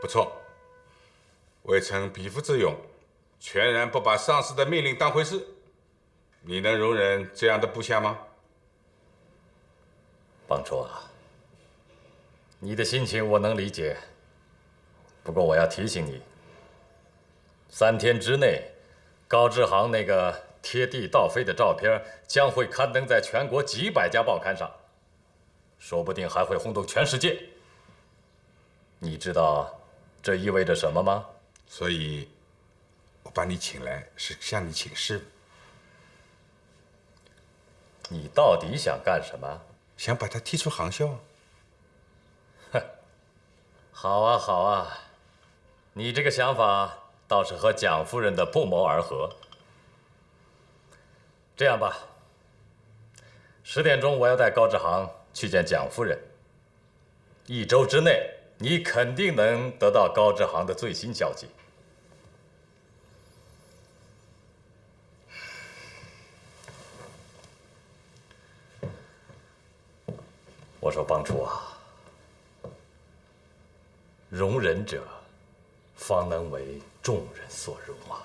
不错，未曾匹夫之勇，全然不把上司的命令当回事，你能容忍这样的部下吗？帮主啊，你的心情我能理解，不过我要提醒你，3天之内，高志航那个贴地倒飞的照片将会刊登在全国几百家报刊上，说不定还会轰动全世界。你知道这意味着什么吗？所以，我把你请来是向你请示。你到底想干什么？想把他踢出航校。哼，好啊好啊，你这个想法倒是和蒋夫人的不谋而合。这样吧，10点钟我要带高志航去见蒋夫人。1周之内，你肯定能得到高志航的最新消息。我说帮主啊，容人者，方能为众人所容啊。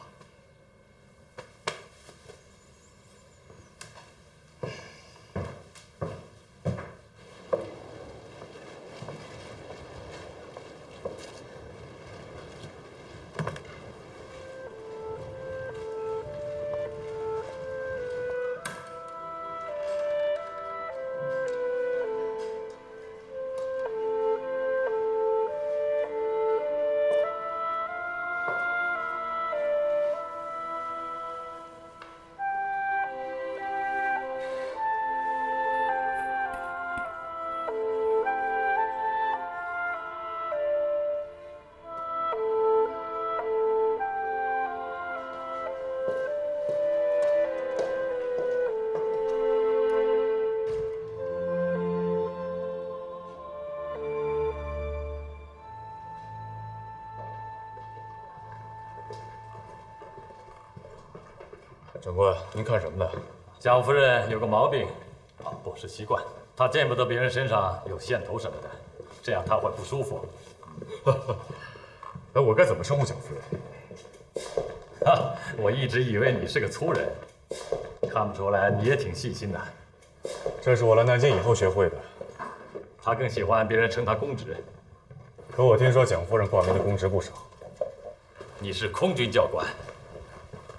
长官，您看什么呢？蒋夫人有个毛病，不是习惯，她见不得别人身上有线头什么的，这样她会不舒服。那我该怎么称呼蒋夫人？我一直以为你是个粗人，看不出来你也挺细心的。这是我来南京以后学会的。他更喜欢别人称他公职。可我听说蒋夫人挂名的公职不少。你是空军教官，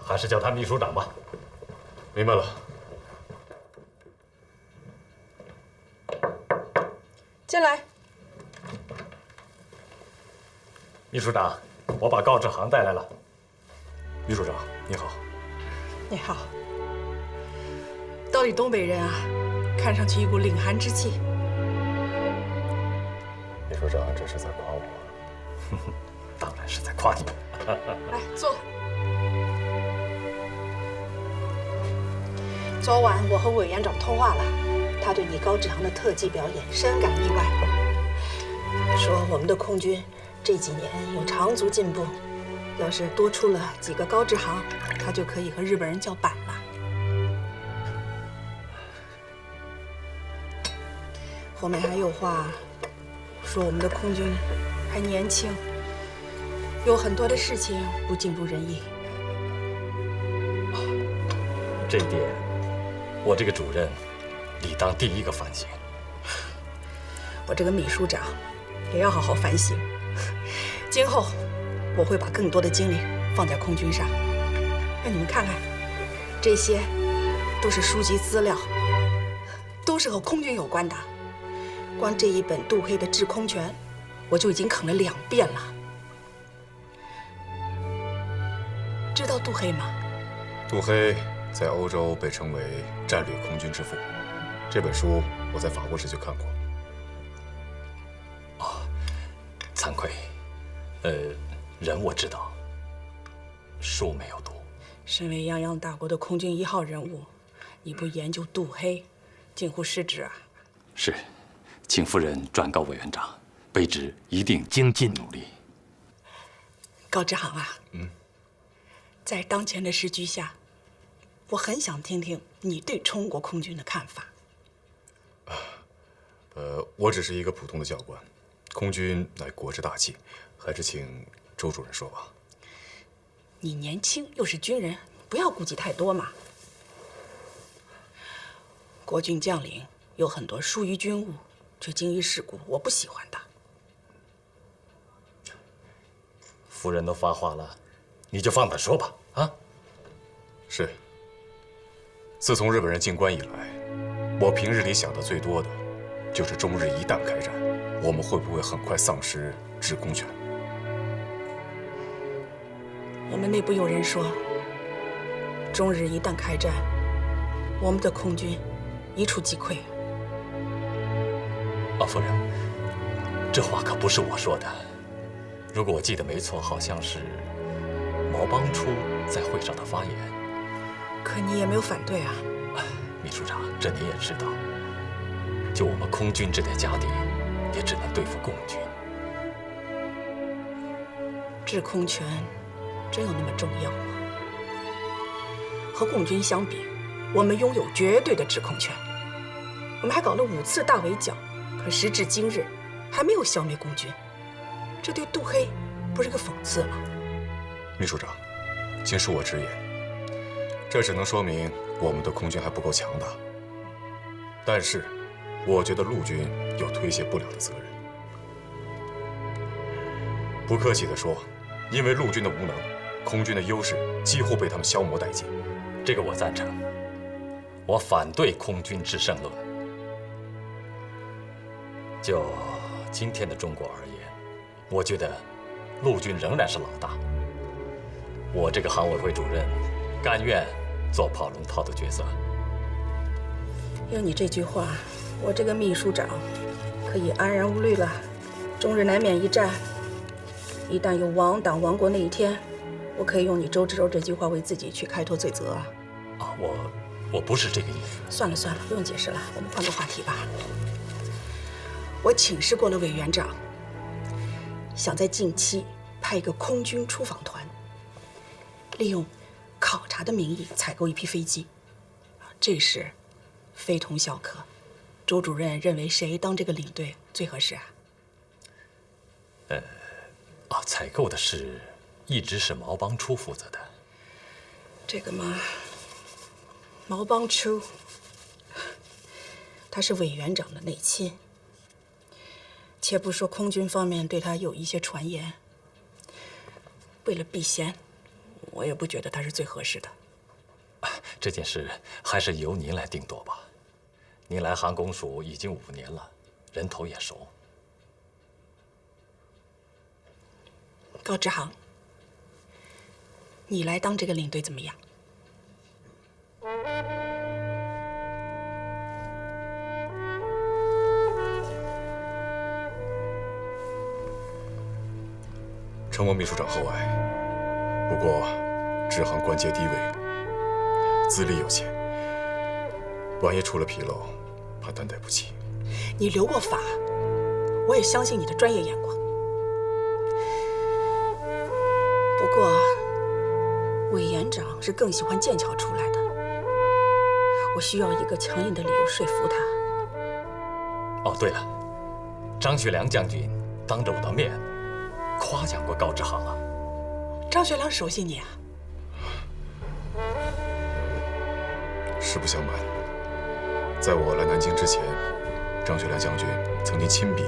还是叫他秘书长吧。明白了。进来。秘书长，我把高志航带来了。秘书长，你好。你好。到底东北人啊，看上去一股凛寒之气。秘书长，这是在夸我？当然是在夸你。来坐。昨晚我和委员长通话了，他对你高志航的特技表演深感意外，说我们的空军这几年有长足进步，要是多出了几个高志航，他就可以和日本人叫板了。后面还有话说我们的空军还年轻，有很多的事情不尽如人意。这一点，我这个主任理当第一个反省。我这个秘书长也要好好反省。今后我会把更多的精力放在空军上，让你们看看，这些都是书籍资料，都是和空军有关的。光这一本杜黑的《制空权》，我就已经啃了2遍了。知道杜黑吗？杜黑在欧洲被称为战略空军之父。这本书我在法国时就看过。惭愧，人我知道，书没有读。身为泱泱大国的空军1号人物，你不研究杜黑，近乎失职啊！是，请夫人转告委员长，卑职一定精进努力。高志航啊，在当前的时局下，我很想听听你对中国空军的看法。我只是一个普通的教官，空军乃国之大器，还是请周主任说吧。你年轻又是军人，不要顾忌太多嘛。国军将领有很多疏于军务，却精于事故，我不喜欢的。夫人都发话了，你就放胆说吧，啊？是。自从日本人进关以来，我平日里想的最多的，就是中日一旦开战，我们会不会很快丧失制空权？我们内部有人说，中日一旦开战，我们的空军一触即溃。夫人，这话可不是我说的。如果我记得没错，好像是毛邦初在会上的发言。可你也没有反对啊。秘书长，这你也知道，就我们空军这点家底，也只能对付共军。制空权真有那么重要吗？和共军相比，我们拥有绝对的制空权。我们还搞了5次大围剿，可时至今日还没有消灭共军，这对杜黑不是个讽刺吗？秘书长，请恕我直言，这只能说明我们的空军还不够强大。但是，我觉得陆军有推卸不了的责任。不客气地说，因为陆军的无能，空军的优势几乎被他们消磨殆尽。这个我赞成，我反对空军制胜论。就今天的中国而言，我觉得陆军仍然是老大。我这个航委会主任，甘愿做跑龙套的角色。有你这句话，我这个秘书长可以安然无虑了。中日难免一战，一旦有亡党亡国那一天，我可以用你周芷柔这句话为自己去开脱罪责啊！我不是这个意思。算了算了，不用解释了，我们换个话题吧。我请示过了委员长，想在近期派一个空军出访团，利用考察的名义采购一批飞机，这事非同小可。周主任认为谁当这个领队最合适啊？采购的事一直是毛邦初负责的。这个嘛，毛邦初，他是委员长的内亲。且不说空军方面对他有一些传言，为了避嫌，我也不觉得他是最合适的。这件事还是由您来定夺吧。您来航公署已经5年了，人头也熟。高志航，你来当这个领队怎么样？承蒙秘书长厚爱，不过志航官阶低微，资历有限，万一出了纰漏，怕担待不起。你留过法，我也相信你的专业眼光。不过，委员长是更喜欢剑桥出来的，我需要一个强硬的理由说服他。哦，对了，张学良将军当着我的面夸奖过高志航啊。张学良熟悉你啊？实不相瞒，在我来南京之前，张学良将军曾经亲笔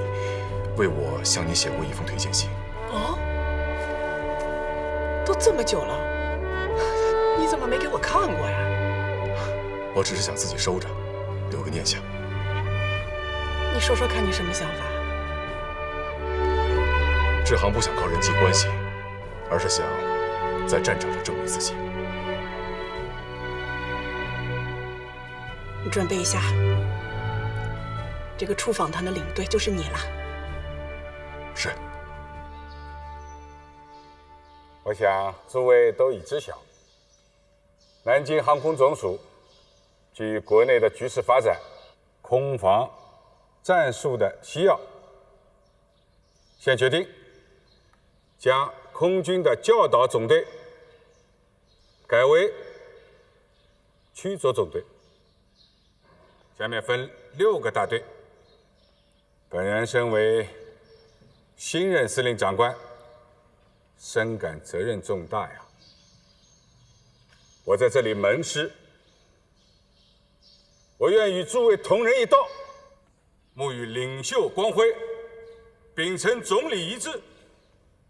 为我向你写过一封推荐信。哦，都这么久了，你怎么没给我看过呀？我只是想自己收着，留个念想。你说说看，你什么想法？志航不想靠人际关系，而是想在战场上证明自己。你准备一下，这个出访团的领队就是你了。是。我想诸位都已知晓，南京航空总署基于国内的局势发展、空防战术的需要，现决定将空军的教导总队改为驱逐总队。下面分6个大队。本人身为新任司令长官，深感责任重大呀。我在这里盟誓，我愿与诸位同仁一道，沐浴领袖光辉，秉承总理遗志，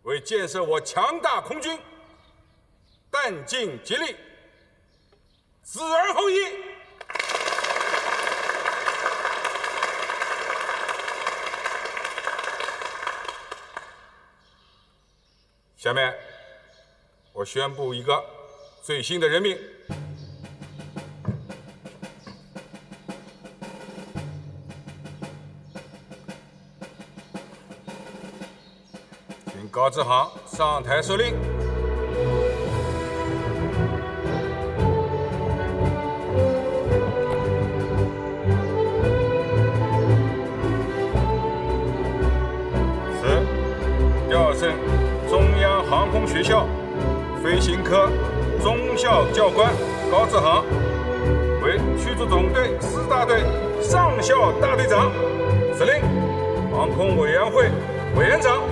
为建设我强大空军殚尽竭力，子而后已。下面，我宣布一个最新的任命。请高志航上台受令。调升中央航空学校飞行科中校教官高志航为驱逐总队4大队上校大队长，司令航空委员会委员长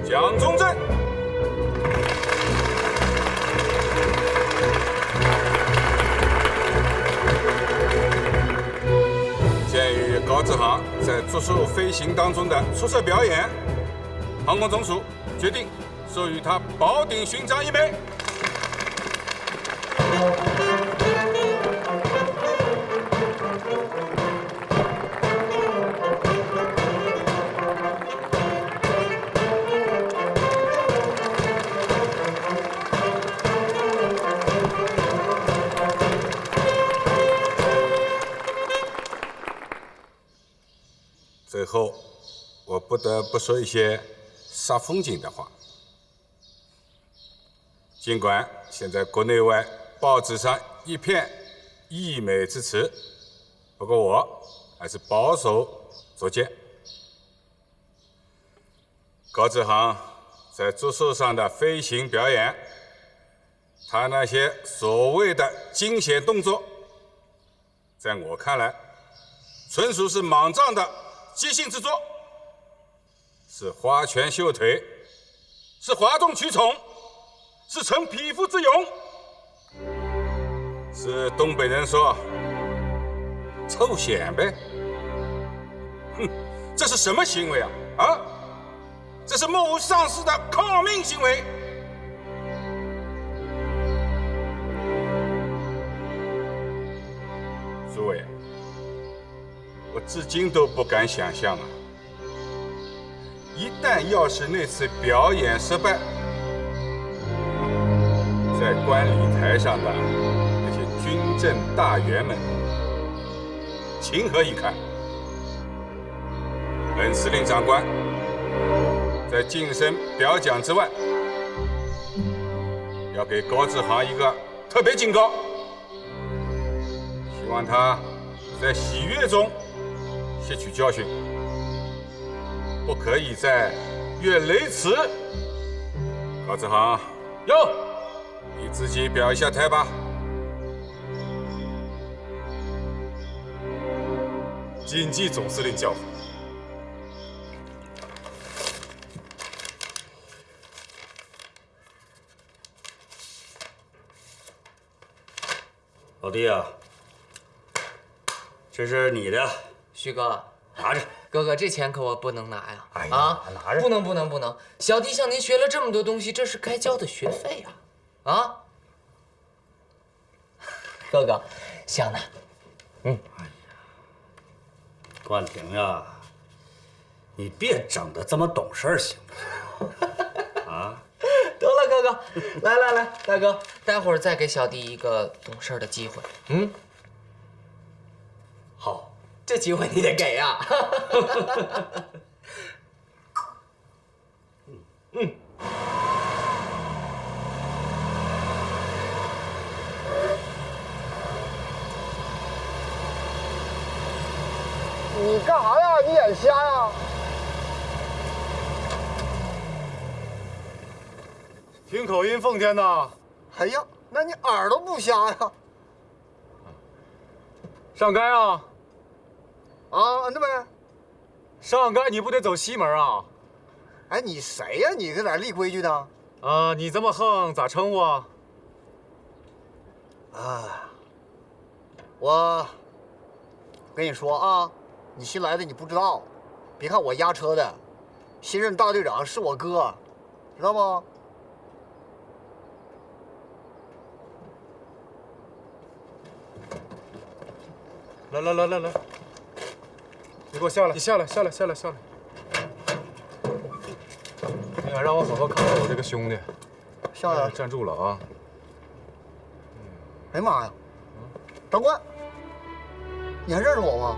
蒋中正。鉴于高志航在着手飞行当中的出色表演，航空总署决定授予他宝鼎勋章1枚。最后，我不得不说一些煞风景的话。尽管现在国内外报纸上一片溢美之词，不过我还是保守作见。高志航在着手上的飞行表演，他那些所谓的惊险动作，在我看来，纯属是莽撞的即兴之作，是花拳绣腿，是哗众取宠，是逞匹夫之勇，是东北人说凑显呗。哼，这是什么行为啊？啊，这是目无丧事的抗命行为。诸位，我至今都不敢想象啊！一旦要是那次表演失败，在观礼台上的那些军政大员们，情何以堪？本司令长官在晋升表奖之外，要给高志航一个特别警告。希望他在喜悦中吸取教训，不可以再越雷池。高志航，哟，你自己表一下态吧。谨记总司令教诲。老弟啊，这是你的，徐哥，拿着。哥哥，这钱可我不能拿呀！哎呀，拿着。不能！小弟向您学了这么多东西，这是该交的学费呀！啊，哥哥，香呢？哎呀，冠廷呀，你别整得这么懂事行不行？啊？得了，哥哥，来，大哥，待会儿再给小弟一个懂事的机会。好，这机会你得给呀。你干啥呀？你眼瞎呀？听口音奉天呐！哎呀，那你耳朵不瞎呀？上街啊！啊，那呗。上街你不得走西门啊？哎，你谁呀？你搁哪立规矩呢？啊，你这么横咋称呼啊？啊，我跟你说啊，你新来的你不知道，别看我押车的，新任大队长是我哥，知道吗？来，你给我下来！你下来！哎呀，让我好好看看我这个兄弟。下来，站住了啊！哎呀妈呀，长官，你还认识我吗？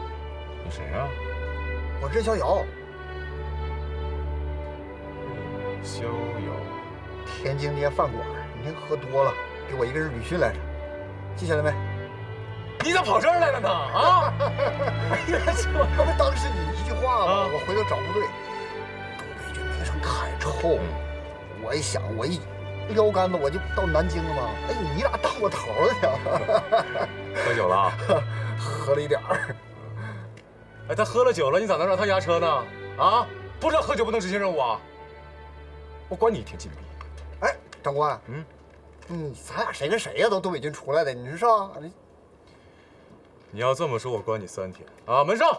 你谁呀？我任逍遥。逍遥，天津那间饭馆，你那喝多了，给我一个人旅训来着，记下来没？你咋跑这儿来了呢？啊！哎呀，这不当时你一句话吗？我回头找部队，东北军名声太臭。我一想，我一撩杆子，我就到南京了吗？哎，你咋到我头了呢？喝酒了？喝了一点儿。哎，他喝了酒了，你咋能让他押车呢？啊！不知道喝酒不能执行任务啊？我管你一天禁闭。哎，长官，咱俩谁跟谁呀？都东北军出来的，你说是吧？你要这么说，我关你3天啊！门上。